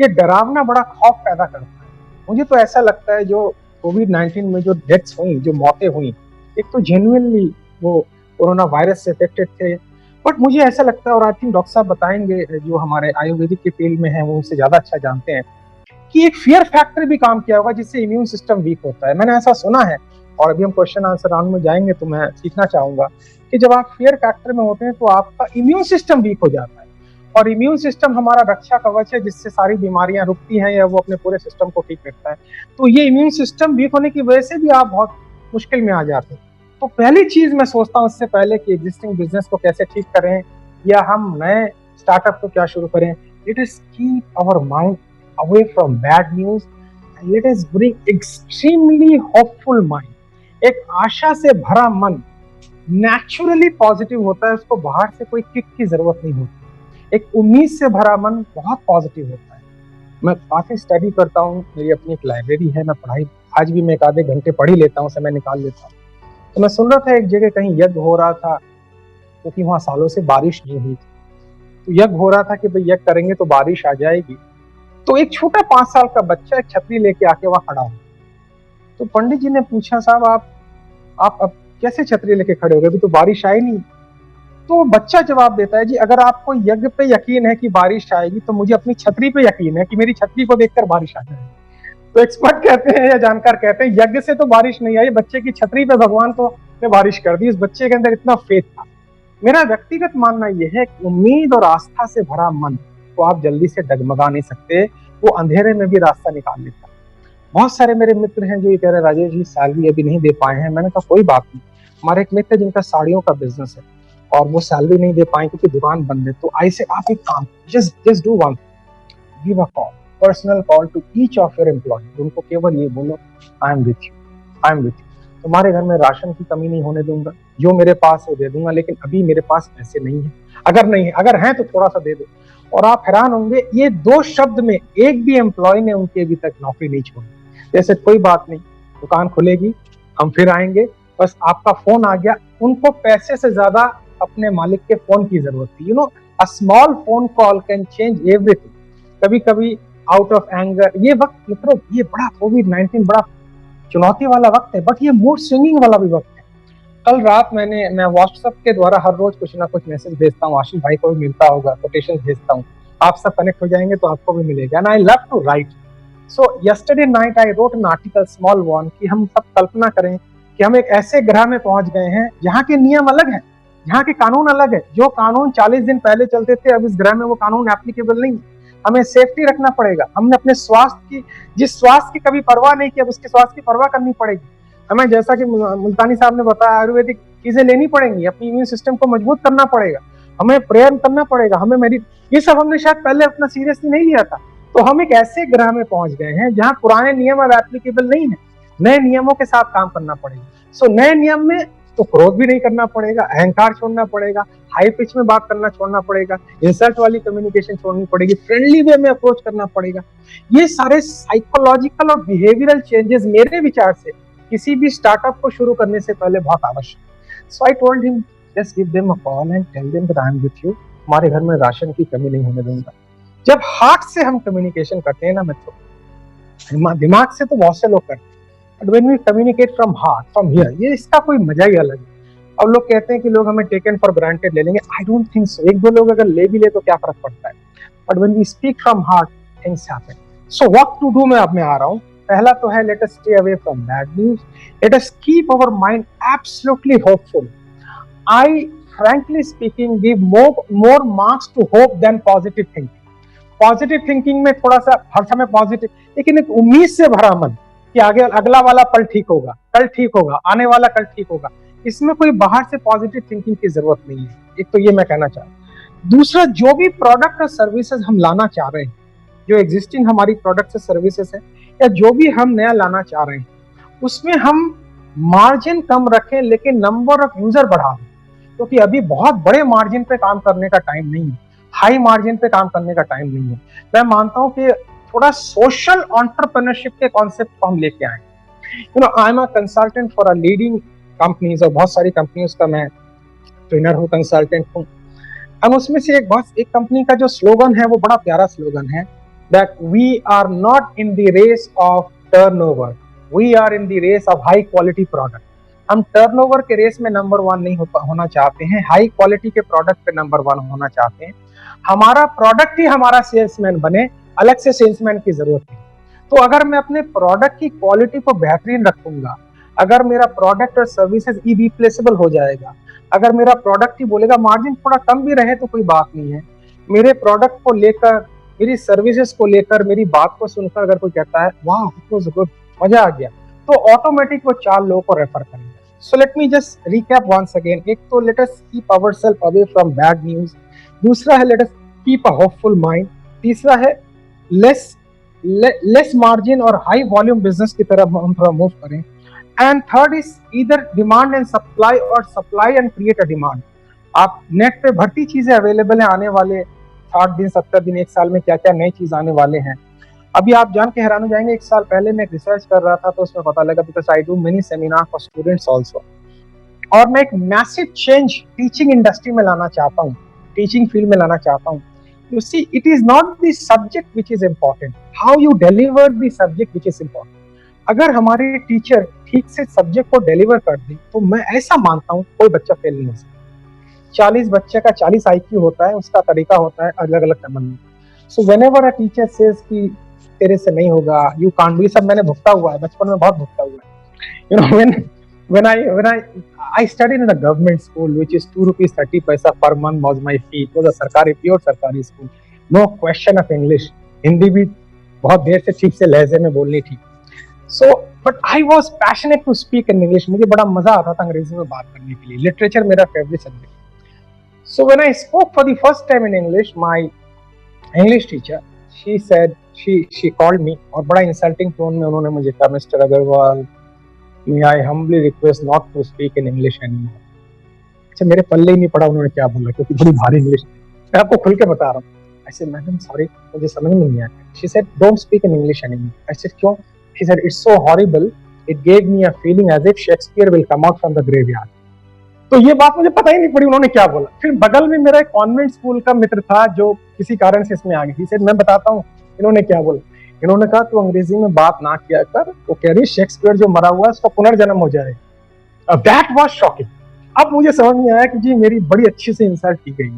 ये डरावना बड़ा खौफ पैदा करता है। मुझे तो ऐसा लगता है जो कोविड-19 में जो डेथ्स हुई, जो मौतें हुई, एक तो जेन्युइनली वो कोरोना वायरस से अफेक्टेड थे, बट मुझे ऐसा लगता है, और आई थिंक डॉक्टर साहब बताएंगे जो हमारे आयुर्वेदिक के फील्ड में है वो उससे ज्यादा अच्छा जानते हैं, कि एक फियर फैक्टर भी काम किया होगा जिससे इम्यून सिस्टम वीक होता है। मैंने ऐसा सुना है, और अभी हम क्वेश्चन आंसर राउंड में जाएंगे तो मैं सीखना चाहूंगा कि जब आप फियर फैक्टर में होते हैं तो आपका इम्यून सिस्टम वीक हो जाता है, और इम्यून सिस्टम हमारा रक्षा कवच है जिससे सारी बीमारियां रुकती हैं या वो अपने पूरे सिस्टम को ठीक रखता है। तो ये इम्यून सिस्टम वीक होने की वजह से भी आप बहुत मुश्किल में आ जाते हैं। तो पहली चीज मैं सोचता हूँ इससे पहले कि एग्जिस्टिंग बिजनेस को कैसे ठीक करें या हम नए स्टार्टअप को क्या शुरू करें, it is keep our mind away from bad news and let us bring extremely hopeful mind. एक आशा से भरा मन नेचुरली पॉजिटिव होता है, उसको बाहर से कोई किक की जरूरत नहीं होती। एक उम्मीद से भरा मन बहुत पॉजिटिव होता है। मैं काफी स्टडी करता हूँ, मेरी अपनी एक लाइब्रेरी है, मैं पढ़ाई आज भी मैं एक आधे घंटे पढ़ ही लेता हूँ, समय निकाल लेता हूँ। तो मैं सुन रहा था एक जगह कहीं यज्ञ हो रहा था क्योंकि वहां सालों से बारिश नहीं हुई, तो यज्ञ हो रहा था कि भाई यज्ञ करेंगे तो बारिश आ जाएगी। तो एक छोटा 5 साल का बच्चा एक छतरी लेके आके वहां खड़ा हो। तो पंडित जी ने पूछा, साहब आप अब कैसे छतरी लेके खड़े हो गए, अभी तो बारिश आई नहीं। तो बच्चा जवाब देता है, जी अगर आपको यज्ञ पे यकीन है कि बारिश आएगी तो मुझे अपनी छतरी पे यकीन है कि मेरी छतरी को देखकर बारिश आ जाएगी। तो एक्सपर्ट कहते हैं या जानकार कहते हैं यज्ञ से तो बारिश नहीं आई, बच्चे की छतरी पे भगवान को ने बारिश कर दी। इस बच्चे के अंदर इतना फेथ था। मेरा व्यक्तिगत मानना यह है कि उम्मीद और आस्था से भरा मन को आप जल्दी से डगमगा नहीं सकते, वो अंधेरे में भी रास्ता निकाल लेता है। बहुत सारे मेरे मित्र हैं जो ये कह रहे हैं, राजेश जी सैलरी अभी नहीं दे पाए हैं। मैंने कहा कोई बात नहीं, हमारे एक मित्र जिनका साड़ियों का बिजनेस है और वो सैलरी नहीं दे पाए क्योंकि दुकान बंद है। तो आई से आप एक काम, just do one, give a call, personal call to each of your employ, उनको केवल ये बोलो, I am with you, I am with you. तुम्हारे घर में राशन की कमी नहीं होने दूंगा, जो मेरे पास है दे दूंगा, लेकिन अभी मेरे पास पैसे नहीं है। अगर है तो थोड़ा सा दे दो। और आप हैरान होंगे, ये 2 शब्द में एक भी एम्प्लॉय ने उनकी अभी तक नौकरी नहीं छोड़ी। जैसे कोई बात नहीं, दुकान खुलेगी, हम फिर आएंगे, बस आपका फोन आ गया। उनको पैसे से ज्यादा अपने मालिक के फोन की जरूरत थी। A small phone call can change everything. कभी कभी आउट ऑफ एंगर, ये वक्त मित्रों, ये बड़ा कोविड-19 बड़ा चुनौती वाला वक्त है, बट ये मूड स्विंगिंग वाला भी वक्त है। कल रात मैं व्हाट्सएप के द्वारा हर रोज कुछ ना कुछ मैसेज भेजता हूँ, आशीष भाई को भी मिलता होगा, कोटेशन भेजता हूँ, आप सब कनेक्ट हो जाएंगे तो आपको भी मिलेगा। And I love to write. So yesterday night I wrote an article, small one, कि हम सब कल्पना करें कि हम एक ऐसे ग्रह में पहुंच गए हैं जहाँ के नियम अलग हैं, जहाँ के कानून अलग है। जो कानून 40 दिन पहले चलते थे, अब इस ग्रह में वो कानून एप्लीकेबल नहीं है। हमें सेफ्टी रखना पड़ेगा। हमने अपने स्वास्थ्य की, जिस स्वास्थ्य की कभी परवाह नहीं की, अब उसके स्वास्थ्य की परवाह करनी पड़ेगी हमें। जैसा कि मुल्तानी साहब ने बताया, आयुर्वेदिक चीजें लेनी पड़ेंगी, अपनी इम्यून सिस्टम को मजबूत करना पड़ेगा, हमें प्रेयर करना पड़ेगा, हमें ये सब हमने शायद पहले अपना सीरियसली नहीं लिया था। तो हम एक ऐसे ग्रह में पहुंच गए हैं जहां पुराने नियम अब एप्लीकेबल नहीं है, नए नियमों के साथ काम करना पड़ेगा। सो नए नियम में तो क्रोध भी नहीं करना पड़ेगा, अहंकार छोड़ना पड़ेगा, हाई पिच में बात करना छोड़ना पड़ेगा, इंसल्ट वाली कम्युनिकेशन छोड़नी पड़ेगी, फ्रेंडली वे में अप्रोच करना पड़ेगा। ये सारे साइकोलॉजिकल और बिहेवियरल चेंजेस मेरे विचार से किसी भी स्टार्टअप को शुरू करने से पहले बहुत आवश्यक। So I told him, just give them a call and tell them that I am with you, हमारे घर में राशन की कमी नहीं होने दूंगा। जब हार्ट से हम कम्युनिकेशन करते हैं ना मित्रों, दिमाग से तो बहुत से लोग करते हैं, but when we communicate from heart, from here, ये इसका कोई मजा ही अलग है। अब लोग कहते हैं कि लोग हमें टेकन फॉर ग्रांटेड ले लेंगे, आई डोंट थिंक सो। 1-2 लोग अगर ले भी ले तो क्या फर्क पड़ता है, but when we speak from heart, things happen. So what to do, मैं अब मैं आ रहा हूँ। पहला तो है, let us stay away from bad news, let us keep our mind absolutely hopeful. I frankly speaking give more marks to hope than positive thinking. Positive thinking में थोड़ा सा हर समय पॉजिटिव, लेकिन एक उम्मीद से भरा मन कि आगे अगला वाला पल ठीक होगा, कल ठीक होगा, आने वाला कल ठीक होगा, इसमें कोई बाहर से पॉजिटिव थिंकिंग की जरूरत नहीं है। एक तो ये मैं कहना चाह रहा हूँ। दूसरा, जो भी प्रोडक्ट और सर्विसेज हम लाना चाह रहे हैं, जो एग्जिस्टिंग हमारी प्रोडक्ट और सर्विसेज है, या जो भी हम नया लाना चाह रहे हैं, उसमें हम मार्जिन कम रखें लेकिन नंबर ऑफ यूजर बढ़ा दें, क्योंकि अभी बहुत बड़े मार्जिन पे काम करने का टाइम नहीं है, हाई मार्जिन पे काम करने का टाइम नहीं है। मैं मानता हूं कि थोड़ा सोशल एंटरप्रेन्योरशिप के कॉन्सेप्ट को हम लेके आए। I am a consultant for a leading companies, और बहुत सारी कंपनीज का मैं ट्रेनर हूँ, कंसल्टेंट हूँ। हम उसमें से एक कंपनी का जो स्लोगन है वो बड़ा प्यारा स्लोगन है, that we are not in the race of turnover, we are in the race of high quality product. हम टर्नओवर के रेस में नंबर 1 नहीं होना चाहते हैं, हाई क्वालिटी के प्रोडक्ट पे नंबर 1 होना चाहते हैं। हमारा प्रोडक्ट ही हमारा सेल्समैन बने, अलग से सेल्समैन की जरूरत नहीं। तो अगर मैं अपने प्रोडक्ट की क्वालिटी को बेहतरीन रखूंगा, अगर मेरा प्रोडक्ट और सर्विसेज इरिप्लेसेबल हो जाएगा, अगर मेरा प्रोडक्ट ही बोलेगा मार्जिन थोड़ा कम भी रहे तो कोई बात नहीं है, मेरे प्रोडक्ट को लेकर, मेरी सर्विसेज को लेकर, मेरी बात को सुनकर अगर कोई कहता है वाह इट वाज गुड, मजा आ गया, तो ऑटोमेटिक वो 4 लोगों को रेफर करेंगे। So let me just recap once again. एक तो let us keep ourselves away from bad news, दूसरा है let us keep a hopeful mind, तीसरा है लेस मार्जिन और हाई वॉल्यूम बिजनेस की तरफ हम थोड़ा मूव करें, and third is either demand and supply और supply and create a demand. आप नेट पे भर्ती चीजें अवेलेबल है, आने वाले 60 दिन 70 दिन 1 साल में क्या क्या नई चीज आने वाले हैं। अभी आप जान के हैरान हो जाएंगे, 1 साल पहले मैं रिसर्च कर रहा था तो उसमें पता लगा, because I do many seminar for students also, और मैं एक मैसिव चेंज टीचिंग इंडस्ट्री में लाना चाहता हूँ, टीचिंग फील्ड में लाना चाहता हूँ। You see it is not the subject which is important, how you deliver the subject which is important. अगर हमारे टीचर ठीक से सब्जेक्ट को डिलीवर कर दें तो मैं ऐसा मानता हूँ कोई बच्चा फेल नहीं हो सकता। 40 बच्चे का 40 IQ होता है, उसका तरीका होता है अलग अलग टर्म में। So whenever a teacher says कि तेरे से नहीं होगा, यू कांट डू, सब मैंने भुगता हुआ है, बचपन में बहुत भुगता हुआ है। You know when I studied in a government school which is 2 rupees 30 paisa per month was my fee. It was a सरकारी, प्योर सरकारी school, no question of English, Hindi भी बहुत देर से ठीक से लहजे में बोलनी थी। So but I was passionate to speak in English, मुझे बड़ा मजा आता था अंग्रेजी में बात करने के लिए, लिटरेचर मेरा favourite subject. So when I spoke for the first time in English, my English teacher, she said, she called me और बड़ा insulting tone में उन्होंने मुझे कहा, Mr. Agarwal, may I humbly request not to speak in English anymore. अच्छा, मेरे पल्ले ही नहीं पड़ा उन्होंने क्या बोला, क्योंकि बड़ी भारी इंग्लिश, मैं आपको खुल के बता रहा हूँ। I said, मैडम सॉरी, मुझे समझ में नहीं आया। She said, don't speak in English anymore. I said, क्यों? She said, it's so horrible. It gave me a feeling as if Shakespeare will come out from the graveyard. तो ये बात मुझे पता ही नहीं पड़ी उन्होंने क्या बोला। फिर बगल में मेरा एक कॉन्वेंट स्कूल का मित्र था जो किसी कारण से इसमें आ गया। He said, मैं बताता हूँ इन्होंने क्या बोला। इन्होंने कहा तू अंग्रेजी में बात ना किया कर, वो कह रही शेक्सपियर जो मरा हुआ है उसका पुनर्जन्म हो जाएगा। That was shocking. अब मुझे समझ में आया कि जी मेरी बड़ी अच्छी से इंसल्ट की गई।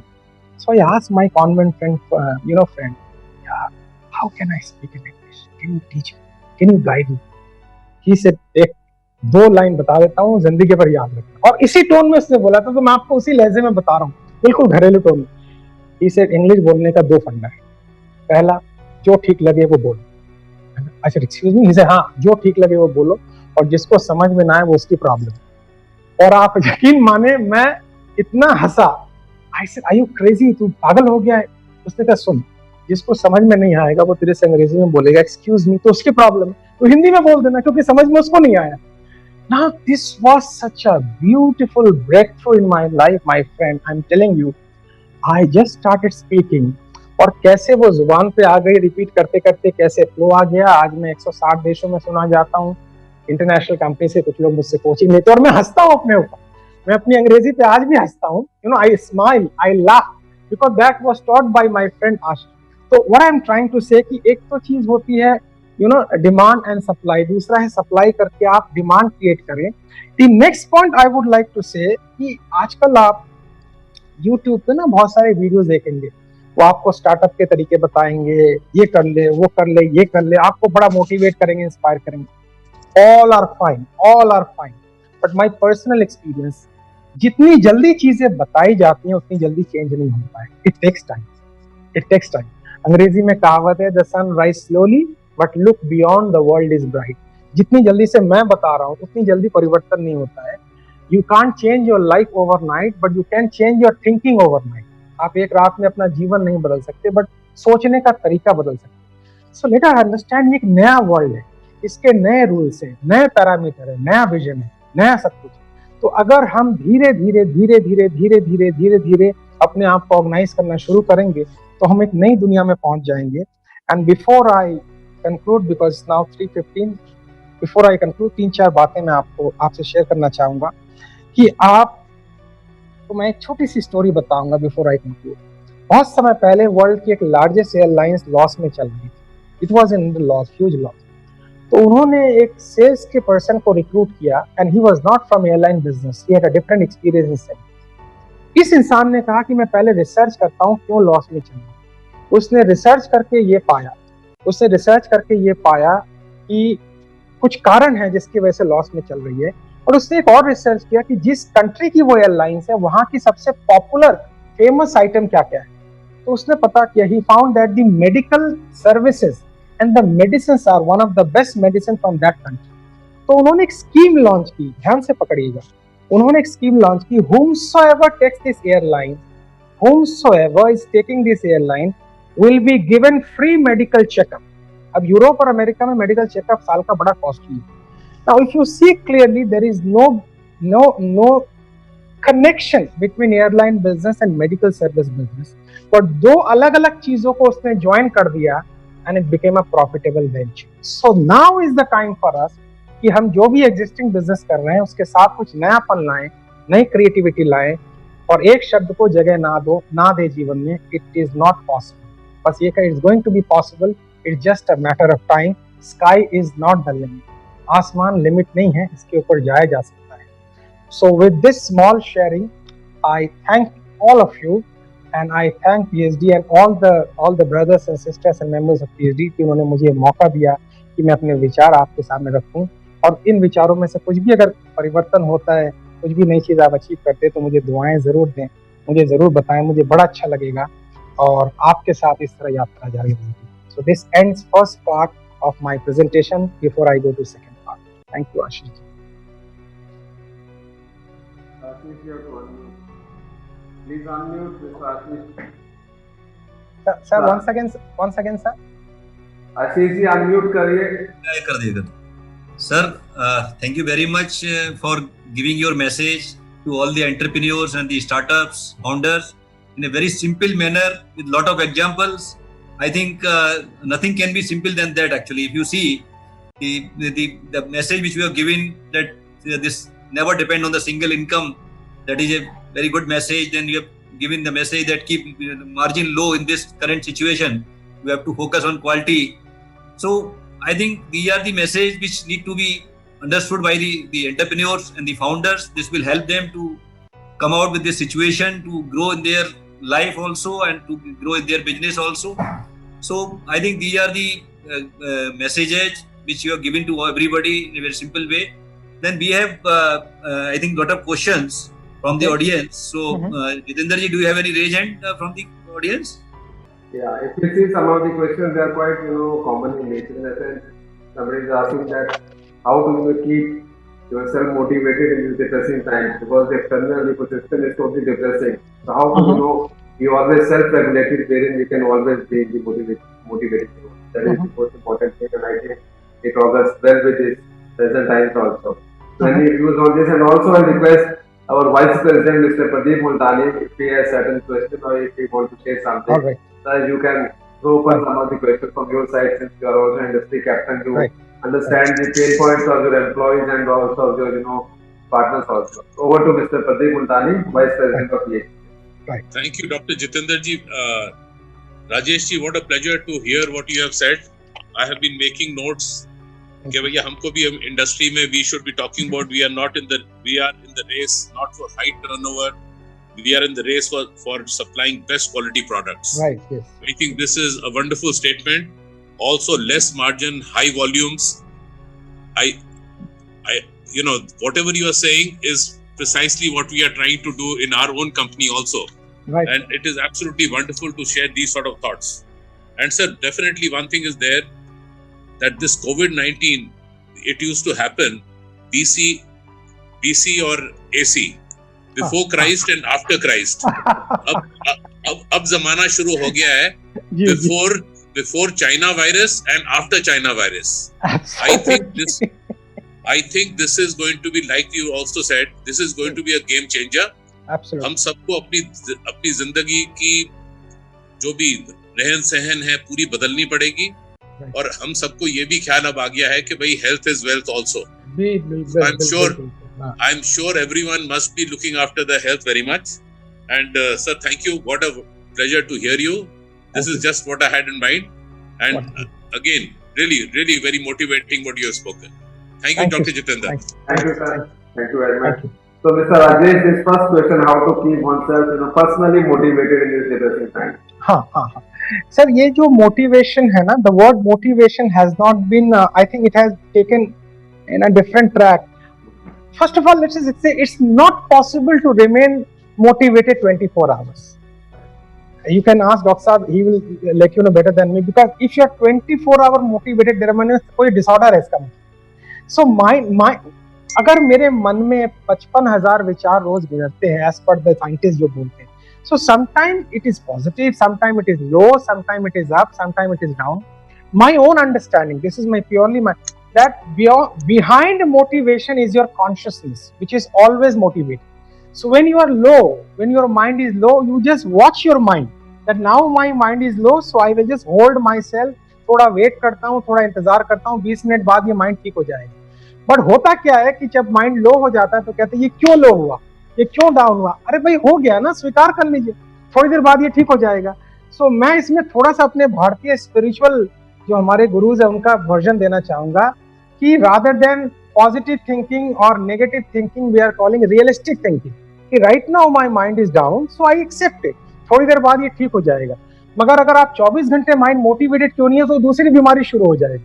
So I asked my convent friend, friend, how can I speak in English, can you teach me, can you guide me? He said, एक 2 लाइन बता देता हूँ, जिंदगी भर याद रखना। और इसी टोन में उसने बोला था, तो मैं आपको उसी लहजे में बता रहा हूँ, बिल्कुल घरेलू टोन में। ही सेड, इंग्लिश बोलने का 2 फंडा है। पहला, जो ठीक लगे वो बोलो। अच्छा एक्सक्यूज मी, इसे हाँ, जो ठीक लगे वो बोलो, और जिसको समझ में ना आए वो उसकी प्रॉब्लम। और आप यकीन माने, मैं इतना हंसा, I said are you crazy, तू पागल हो गया है? उसने कहा सुन, जिसको समझ में नहीं आएगा वो तेरे से अंग्रेजी में बोलेगा एक्सक्यूज मी, तो उसकी प्रॉब्लम है, तो हिंदी में बोल देना क्योंकि समझ में उसको नहीं आया। Now this was such a beautiful breakthrough in my life, my friend. I'm telling you, I just started speaking, और कैसे वो जुबान पे आ गई, रिपीट करते करते कैसे फ्लो आ गया। आज मैं 160 देशों में सुना जाता हूँ, इंटरनेशनल कंपनी से कुछ लोग मुझसे कोचिंग लेते हैं, और मैं हंसता हूँ अपने ऊपर, मैं अपनी अंग्रेजी पे आज भी हंसता हूँ। I smile, I laugh, because that was taught by my friend Ashish. तो what I am trying to say कि एक तो चीज होती है डिमांड एंड सप्लाई, दूसरा है सप्लाई करके आप डिमांड क्रिएट करें। The next point I would like to say कि आजकल आप यूट्यूब पे ना बहुत सारे वीडियोस देखेंगे, वो आपको स्टार्टअप के तरीके बताएंगे, ये कर ले, वो कर ले, ये कर ले, आपको बड़ा मोटिवेट करेंगे, इंस्पायर करेंगे। All are fine, all are fine, but my personal experience, जितनी जल्दी चीजें बताई जाती हैं उतनी जल्दी चेंज नहीं होता है। It takes time, it takes time. अंग्रेजी में कहावत है, the sun rise slowly but look beyond the world is bright. जितनी जल्दी से मैं बता रहा हूँ उतनी जल्दी परिवर्तन नहीं होता है। You can't change your life overnight, but you can change your thinking overnight. आप एक रात में अपना जीवन नहीं बदल सकते, बट सोचने का तरीका बदल सकते। सो लेट अस अंडरस्टैंड, एक नया वर्ल्ड है, इसके नए रूल्स हैं, नए पैरामीटर है, नया विजन है, नया सब कुछ। तो अगर हम धीरे धीरे धीरे धीरे धीरे धीरे धीरे धीरे अपने आप को ऑर्गेनाइज करना शुरू करेंगे तो हम एक नई दुनिया में पहुंच जाएंगे। And before I conclude, because now 3:15, before I conclude, 3-4 बातें मैं आपसे शेयर करना चाहूंगा कि आप, तो मैं एक छोटी सी स्टोरी बताऊंगा बिफोर आई कंक्लूड। बहुत समय पहले वर्ल्ड की एक लार्जेस्ट एयरलाइंस लॉस में चल रही थी। It was in the loss, huge loss. तो उन्होंने एक सेल्स के पर्सन को रिक्रूट किया and he was not from airline business, he had a different experience in sales. इस इंसान ने कहा कि मैं पहले रिसर्च करता हूँ क्यों लॉस में चल रहा है। उसने रिसर्च करके ये पाया कि कुछ कारण है जिसकी वजह से लॉस में चल रही है। और उसने एक और रिसर्च किया कि जिस कंट्री की वो एयरलाइंस है वहां की सबसे पॉपुलर फेमस आइटम क्या क्या है। तो उसने पता किया, he found that the medical services and the medicines are one of the best medicine from that country. तो उन्होंने एक स्कीम लॉन्च की, ध्यान से पकड़िएगा, उन्होंने एक स्कीम लॉन्च की, whomsoever takes this airline, whomsoever is taking this airline will be given free medical checkup। अब यूरोप और अमेरिका में मेडिकल चेकअप साल का बड़ा कॉस्टली है। Now if you see clearly there is no connection between airline business and medical service business, but दो अलग अलग चीजों को उसने ज्वाइन कर दिया and it became a profitable venture। So now is the time for us कि हम जो भी existing business कर रहे हैं उसके साथ कुछ नयापन लाएं, नई creativity लाएं, और एक शब्द को जगह ना दे जीवन में, it is not possible। बस ये कहें it's going to be possible, it's just a matter of time, sky is not the limit। आसमान लिमिट नहीं है, इसके ऊपर जाया जा सकता है। So with this small sharing, I thank all of you and I thank PhD and all the brothers and sisters and members of PhD कि उन्होंने मुझे मौका दिया कि मैं अपने विचार आपके सामने रखूं, और इन विचारों में से कुछ भी अगर परिवर्तन होता है, कुछ भी नई चीज़ आप अचीव करते हैं तो मुझे दुआएं ज़रूर दें, मुझे ज़रूर बताएं, मुझे बड़ा अच्छा लगेगा और आपके साथ इस तरह यात्रा जारी रहेगी। So this ends first part of my presentation before I go to second part. Thank you, Ashish ji. Ashish, you have to unmute. Please unmute, Mr. Ashish. Sir, once again, sir. Ashish ji unmute करिए। कर दिएगा sir. Thank you very much for giving your message to all the entrepreneurs and the startups founders in a very simple manner with lot of examples. I think nothing can be simple than that actually. If you see the message which we have given, that this never depend on the single income, that is a very good message. Then you have given the message that keep margin low in this current situation. We have to focus on quality. So I think these are the message which need to be understood by the entrepreneurs and the founders. This will help them to come out with this situation, to grow in their life also and to grow in their business also. So I think these are the messages which you have given to everybody in a very simple way. Then we have I think lot of questions from the audience. So Jitendra ji, do you have any raise hand from the audience? Yeah, if you see some of the questions, they are quite common in nature. In a sense, somebody is asking that how do you keep yourself motivated in these depressing times, because the external ecosystem is totally depressing. So how do you always self-regulated, wherein you can always be in the motivated zone? That is the most important thing, and I think it augurs well with this present times also. So any views on this, and also I request our Vice President, Mr. Pradeep Multani, if he has certain questions or if he wants to say something. All right. So you can throw open some of the questions from your side, since you are also industry captain to understand the pain points of your employees and also of your partners also. Over to Mr. Pradeep Multani, Vice President of PhD. Right. Thank you, Dr. Jitendra ji. Rajesh ji, what a pleasure to hear what you have said. I have been making notes. कि भैया हमको भी industry में we should be talking about we are in the race not for high turnover, we are in the race for supplying best quality products. Right. Yes. I think this is a wonderful statement. Also less margin, high volumes. I whatever you are saying is precisely what we are trying to do in our own company also. Right. And it is absolutely wonderful to share these sort of thoughts. And sir, definitely one thing is there, that this COVID-19, it used to happen BC or AC, before Christ and after Christ. अब जमाना शुरू हो गया है before China virus and after China virus. I think this is going to be, like you also said, this is going to be a game changer. Absolutely. हम सबको अपनी जिंदगी की जो भी रहन सहन है पूरी बदलनी पड़ेगी. और हम सबको ये भी ख्याल अब आ गया है कि भाई health is wealth also. I'm sure everyone must be looking after their health very much. And sir, thank you. What a pleasure to hear you. This is just what I had in mind. And again, really very motivating what you have spoken. Thank you, Thank Dr. you. Jitendra. Thank you, sir. Thank you very much. Thank you. So, Mr. Rajesh, this first question: how to keep oneself, personally motivated in this depressing time? हाँ sir, ये जो motivation है ना, the word motivation has not been, I think it has taken in a different track. First of all, let's just say it's not possible to remain motivated 24 hours. You can ask Dr. Saab, he will let you know better than me, because if you are 24 hour motivated, there means कोई disorder है इसका. So my अगर मेरे मन में 55,000 विचार रोज गुजरते हैं, as per the scientists जो बोलते हैं, so sometimes it is positive, sometimes it is low, sometimes it is up, sometimes it is down. My own understanding, this is my purely my, that behind motivation is your consciousness, which is always motivated. So when you are low, when your mind is low, you just watch your mind, that now my mind is low, so I will just hold myself, थोड़ा wait करता हूँ, थोड़ा इंतजार करता हूँ, 20 minute बाद ये mind ठीक हो जाएगा. बट होता क्या है कि जब माइंड लो हो जाता है तो कहते हैं ये क्यों लो हुआ, ये क्यों डाउन हुआ. अरे भाई हो गया ना, स्वीकार कर लीजिए, थोड़ी देर बाद ये ठीक हो जाएगा. सो मैं इसमें थोड़ा सा अपने भारतीय स्पिरिचुअल जो हमारे गुरुज है उनका वर्जन देना चाहूंगा कि रादर देन पॉजिटिव थिंकिंग और negative thinking, we are calling realistic thinking, कि right now my mind is down, so I accept it, थोड़ी देर बाद ये ठीक हो जाएगा. मगर अगर आप 24 घंटे माइंड मोटिवेटेड क्यों नहीं है तो दूसरी बीमारी शुरू हो जाएगी.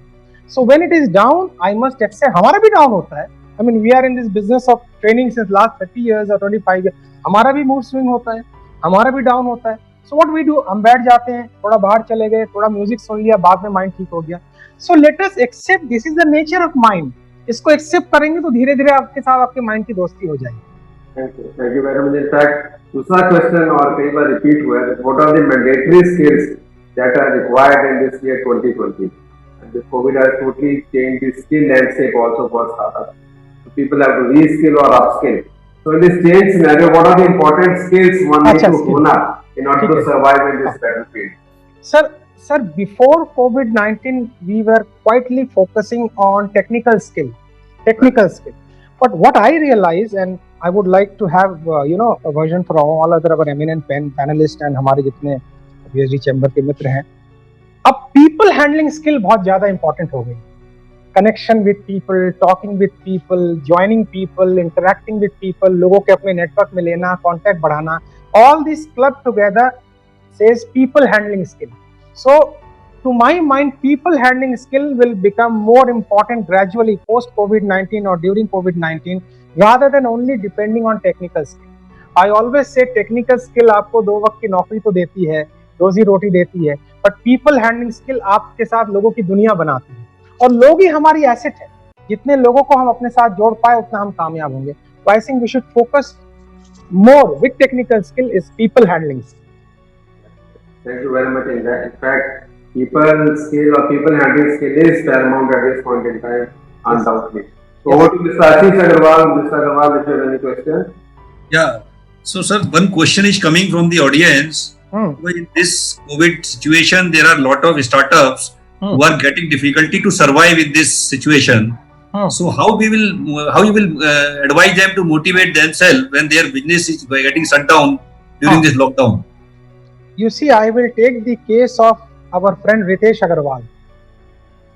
So when it is down, I must accept. हमारा भी डाउन होता है. I mean we are in this business of training since last 30 years और 25 years. हमारा भी मूड स्विंग होता है, हमारा भी डाउन होता है. सो व्हाट वी डू, हम बैठ जाते हैं, थोड़ा बाहर चले गए, थोड़ा म्यूजिक सुन लिया, बाद में माइंड ठीक हो गया. So let us accept this is the nature of mind. इसको एक्सेप्ट करेंगे तो धीरे धीरे आपके साथ आपके माइंड की दोस्ती हो जाएगी. Thank you very much. In fact, दूसरा क्वेश्चन और कई बार रिपीट हुआ है. What are the mandatory skills that are required in this year 2020? And the COVID has totally changed the skill landscape also for startups. So people have to reskill or upskill. So in this change scenario, what are the important skills one needs to hone up in order to survive in this battlefield? Sir, before COVID-19, we were quietly focusing on technical skill. But what I realized, and I would like to have a version for all other our eminent panelists and हमारे जितने PhD chamber के मित्र हैं, अब people handling skill बहुत ज़्यादा important हो गई. Connection with people, talking with people, joining people, interacting with people, लोगों के अपने network में लेना, contact बढ़ाना, all this club together says people handling skill. So to my mind, people handling skill will become more important gradually post COVID-19 or during COVID-19, rather than only depending on technical skill. I always say technical skill आपको 2 वक्त की नौकरी तो देती है, रोजी रोटी देती है, but people handling skill आपके साथ लोगों की दुनिया बनाती है, और लोग ही हमारी एसेट है. जितने लोगों को हम अपने साथ जोड़ पाए उतना हम कामयाब होंगे. So I think we should focus more with technical skill is people handling skill. Thank you very much. In fact, people skill or people handling skill is paramount at this point in time, undoubtedly. So over to Mr. Ashish Agarwal. Mr. Agarwal, if you have any question. Yeah. So, sir, one question is coming from the audience. In this COVID situation, there are a lot of startups who are getting difficulty to survive in this situation. So, how you will advise them to motivate themselves when their business is getting shut down during this lockdown? You see, I will take the case of our friend Ritesh Agarwal,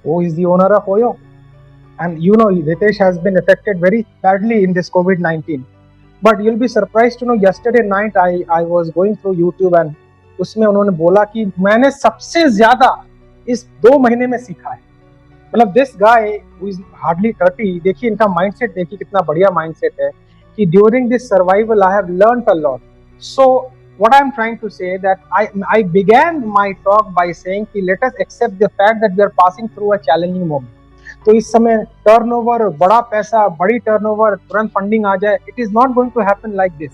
who is the owner of Oyo. And Ritesh has been affected very badly in this COVID-19. But you'll be surprised to know, yesterday night I was going through YouTube and उसमें उन्होंने बोला कि मैंने सबसे ज्यादा इस 2 महीने में सीखा है. मतलब this guy who is hardly 30, देखिए इनका mindset, देखिए कितना बढ़िया mindset है कि during this survival I have learned a lot. So what I'm trying to say that I began my talk by saying कि let us accept the fact that we are passing through a challenging moment. तो इस समय turnover, बड़ा पैसा, बड़ी turnover, तुरंत funding आ जाए, it is not going to happen like this.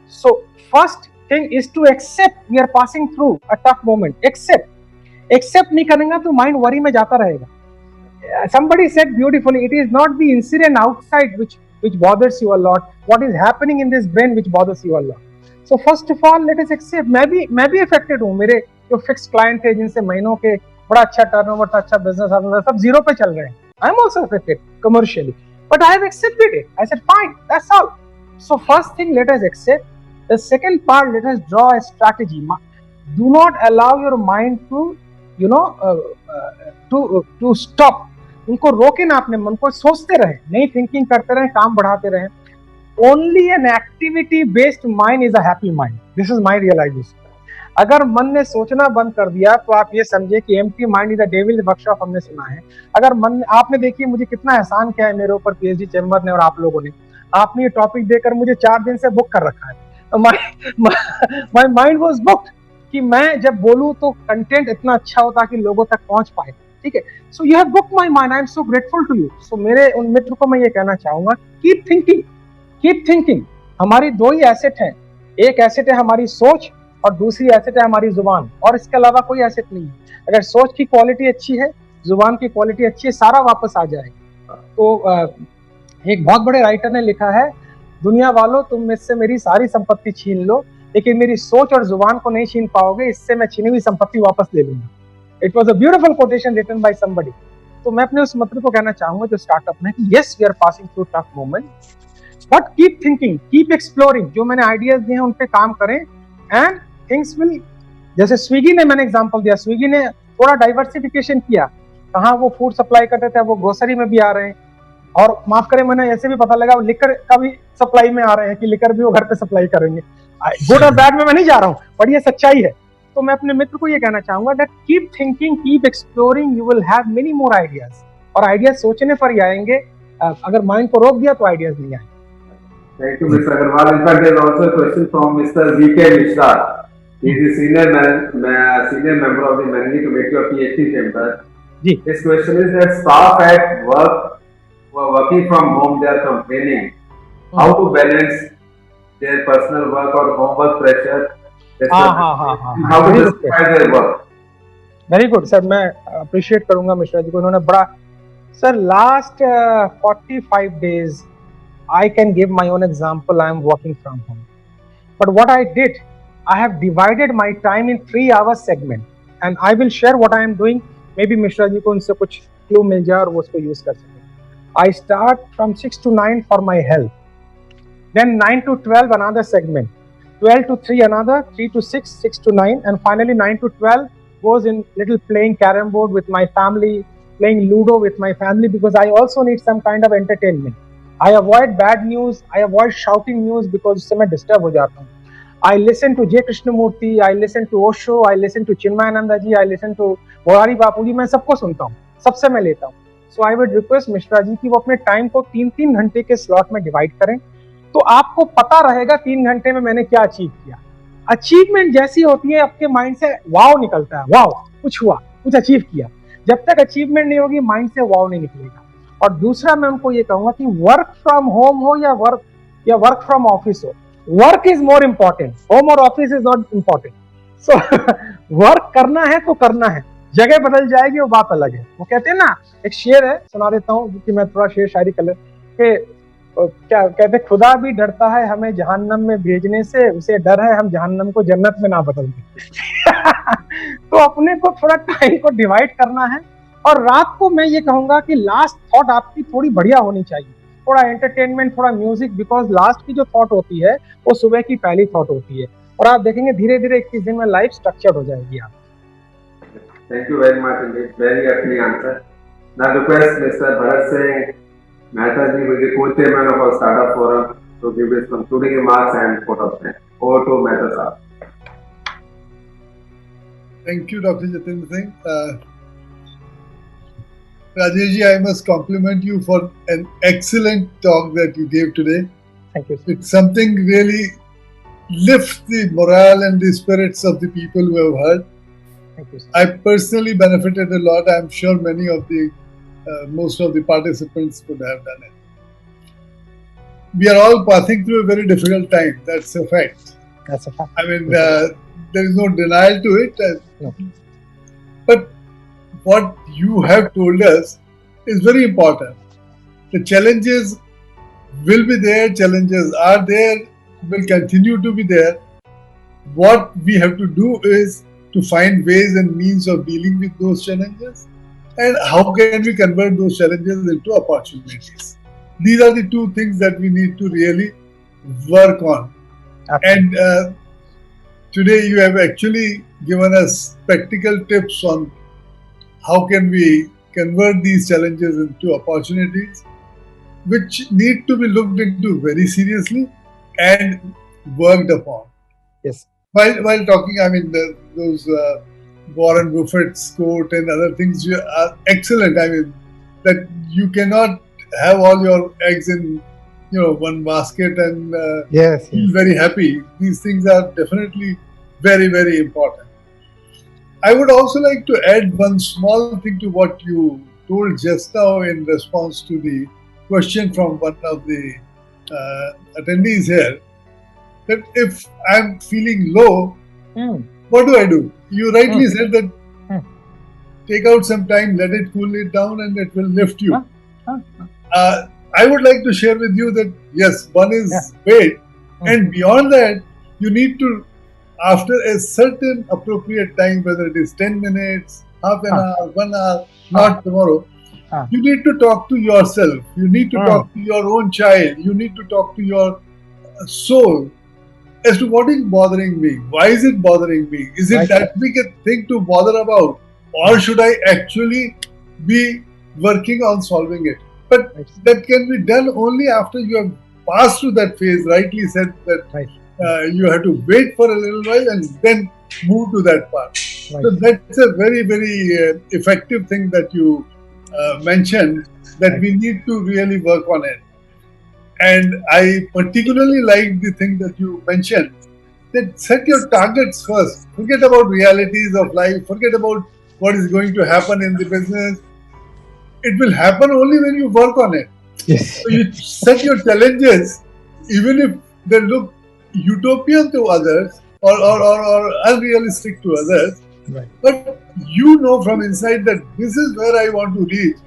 So first thing is to accept we are passing through a tough moment. Accept नहीं करेंगे तो mind worry में जाता रहेगा. Somebody said beautifully, it is not the incident outside which bothers you a lot. What is happening in this brain which bothers you a lot. So first of all, let us accept. मैं भी affected हूँ. मेरे जो fixed client थे जिनसे महीनों के बड़ा अच्छा टर्नओवर था, अच्छा बिजनेस था, सब जीरो पे चल रहे हैं. I am also affected commercially, but I have accepted it. I said fine, that's all. So first thing, let us accept. The second part, let us draw a strategy. Do not allow your mind to you know to stop, उनको रोके ना अपने मन को, सोचते रहे, नई thinking करते रहे, काम बढ़ाते रहे. Only an activity based mind is a happy mind. This is my realisation. अगर मन ने सोचना बंद कर दिया तो आप ये समझिए कि empty mind is the devil workshop, हमने सुना है. अगर मन, आपने देखिए मुझे कितना एहसान किया है मेरे ऊपर पीएचडी चैम्बर ने और आप लोगों ने. आपने ये टॉपिक देकर मुझे 4 दिन से बुक कर रखा है. माय माइंड वाज बुक्ड कि मैं जब बोलूं तो कंटेंट इतना अच्छा होता कि लोगों तक पहुंच पाए. ठीक है, so you have booked my mind. I am so grateful to you. So मेरे उन मित्र को मैं ये कहना चाहूंगा, कीप थिंकिंग, कीप थिंकिंग. हमारी 2 ही एसेट हैं. एक एसेट है हमारी सोच और दूसरी एसेट है हमारी जुबान, और इसके अलावा कोई एसेट नहीं है. अगर सोच की क्वालिटी अच्छी है, जुबान की क्वालिटी अच्छी है, सारा वापस आ जाएगा. तो एक बहुत बड़े राइटर ने लिखा है, दुनिया वालों तुम मुझसे मेरी सारी संपत्ति छीन लो, लेकिन मेरी सोच और जुबान को नहीं छीन पाओगे, इससे मैं छीनी हुई संपत्ति वापस ले लूंगा. It was a beautiful quotation written by somebody. तो मैं अपने उस मित्र को कहना चाहूंगा जो स्टार्टअप में, कि yes we are passing through tough moment, but keep thinking, keep exploring. जो मैंने आइडियाज दिए हैं उन पे काम करें एंड थिंग्स विल. जैसे स्विगी ने, मैंने एग्जांपल दिया, स्विगी ने थोड़ा डाइवर्सिफिकेशन किया. कहाँ वो फूड सप्लाई करते थे, वो ग्रोसरी में भी आ रहे हैं. और माफ करें, मैंने ऐसे भी पता लगा लिकर का भी सप्लाई में आ रहे हैं, कि लिकर भी वो घर पे सप्लाई करेंगे. गुड और बैड में मैं नहीं जा रहा हूँ, पर ये सच्चाई है. तो मैं अपने मित्र को ये कहना चाहूंगा that keep thinking, keep exploring, you will have many more ideas. और आइडियाज सोचने पर ही आएंगे. अगर माइंड को रोक दिया तो आइडियाज नहीं आएंगे. Thank you, Mr. Agarwal. In fact, there is also a question from Mr. V.K. Mishra. He is the senior member of the managing committee of PhD Chamber. जी. His question is that staff at work who are working from home, they are complaining how to balance their personal work or homework pressure. How to justify their work. Very good sir. मैं appreciate करूंगा मिश्रा जी को, उन्होंने बड़ा. Sir last 45 days I can give my own example. I am working from home, but what I did, I have divided my time in 3 hour segment, and I will share what I am doing. Maybe Mishra ji को उनसे कुछ clue मिल जाए और वो उसको use कर सके. I start from 6 to 9 for my health, then 9 to 12 another segment, 12 to 3 another, 3 to 6, 6 to 9, and finally 9 to 12 goes in little playing carrom board with my family, playing Ludo with my family, because I also need some kind of entertainment. I avoid bad news, I avoid shouting news because उससे मैं disturb हो जाता हूँ. I listen to J. Krishnamurti, I listen to Osho, I listen to Chinmayananda ji, I listen to Morari Bapu ji. मैं सबको सुनता हूँ, सबसे मैं लेता हूँ. So I would request Mishra ji कि वो अपने टाइम को 3-3 घंटे के स्लॉट में डिवाइड करें, तो आपको पता रहेगा 3 घंटे में मैंने क्या अचीव किया. अचीवमेंट जैसी होती है, आपके माइंड से वाव निकलता है, वाव कुछ हुआ, कुछ अचीव किया. जब तक अचीवमेंट नहीं होगी, माइंड से वाव नहीं निकलेगा. और दूसरा मैं उनको ये कहूंगा कि वर्क फ्रॉम होम हो या वर्क फ्रॉम ऑफिस हो, work is more important. Home और office is not important. So work करना है तो करना है, जगह बदल जाएगी वो बात अलग है. वो कहते हैं ना, एक शेर है, सुना देता हूँ कि मैं थोड़ा शेर शायरी कर ले कि क्या कहते, खुदा भी डरता है हमें जहन्नम में भेजने से, उसे डर है हम जहन्नम को जन्नत में ना बदल दें. तो अपने को थोड़ा टाइम को डिवाइड करना है. और रात को मैं ये कहूंगा कि लास्ट थॉट आपकी थोड़ी बढ़िया होनी चाहिए, थोड़ा एंटरटेनमेंट, थोड़ा म्यूजिक, बिकॉज लास्ट की जो थॉट होती है वो सुबह की पहली थॉट होती है. और आप देखेंगे धीरे धीरे 21 दिन में लाइफ स्ट्रक्चर हो जाएगी. आप Thank you very much indeed. Very aptly answered. Now request Mr. Bharat Singh Mehta ji, who is the co-chairman of our startup forum, to give his concluding remarks and quote of thanks. Over to Mehta sir. Thank you, Dr. Jitendra Singh. Rajesh ji, I must compliment you for an excellent talk that you gave today. Thank you. It's something really lifts the morale and the spirits of the people who have heard. Thank you, sir. I personally benefited a lot. I'm sure many of most of the participants could have done it. We are all passing through a very difficult time. That's a fact. That's a fact. I mean, there is no denial to it. No. But what you have told us is very important. The challenges will be there, challenges are there, will continue to be there. What we have to do is to find ways and means of dealing with those challenges, and how can we convert those challenges into opportunities. These are the two things that we need to really work on. Absolutely. And today you have actually given us practical tips on how can we convert these challenges into opportunities, which need to be looked into very seriously and worked upon. Yes. While talking, I mean, those Warren Buffett's quote and other things are excellent. I mean, that you cannot have all your eggs in one basket and Yes. feel very happy. These things are definitely very, very important. I would also like to add one small thing to what you told just now in response to the question from one of the attendees here, that if I'm feeling low, what do? You rightly said that take out some time, let it cool it down, and it will lift you. I would like to share with you that yes, one is weight, and beyond that, you need to, after a certain appropriate time, whether it is 10 minutes, half an hour, 1 hour, not tomorrow, you need to talk to yourself. You need to talk to your own child. You need to talk to your soul as to what is bothering me. Why is it bothering me? Is it that big a thing to bother about? Or should I actually be working on solving it? But that can be done only after you have passed through that phase. Rightly said that you have to wait for a little while and then move to that part. So that's a very, very effective thing that you mentioned, that we need to really work on it. And I particularly like the thing that you mentioned, that set your targets first. Forget about realities of life. Forget about what is going to happen in the business. It will happen only when you work on it. Yes. So you set your challenges, even if they look utopian to others or unrealistic to others. Right. But you know from inside that this is where I want to reach.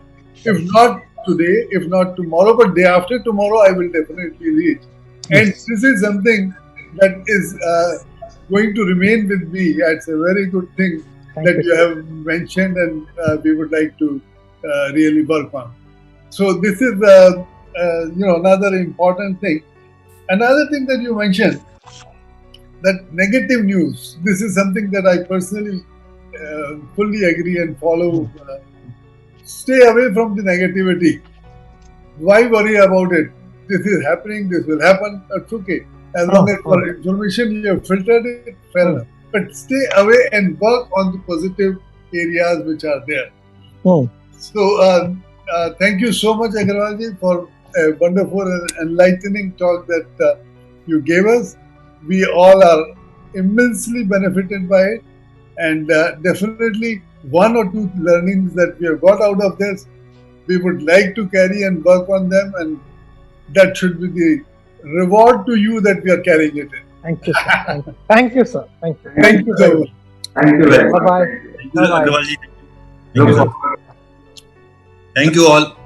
If not today, if not tomorrow, but day after tomorrow, I will definitely reach. And this is something that is going to remain with me. It's a very good thing that you have mentioned, and we would like to really work on. So this is another important thing. Another thing that you mentioned, that negative news. This is something that I personally fully agree and follow. Stay away from the negativity. Why worry about it? This is happening, this will happen, that's okay. As long as for information you have filtered it, fair enough. But stay away and work on the positive areas which are there. So, thank you so much, Agarwalji, for a wonderful and enlightening talk that you gave us. We all are immensely benefited by it, and definitely one or two learnings that we have got out of this, we would like to carry and work on them, and that should be the reward to you that we are carrying it in. Thank you, sir. Thank you, sir. Thank you. Thank you so much. Thank you very much. Bye-bye. Thank you, Agrawalji. Thank you, sir. Thank you all.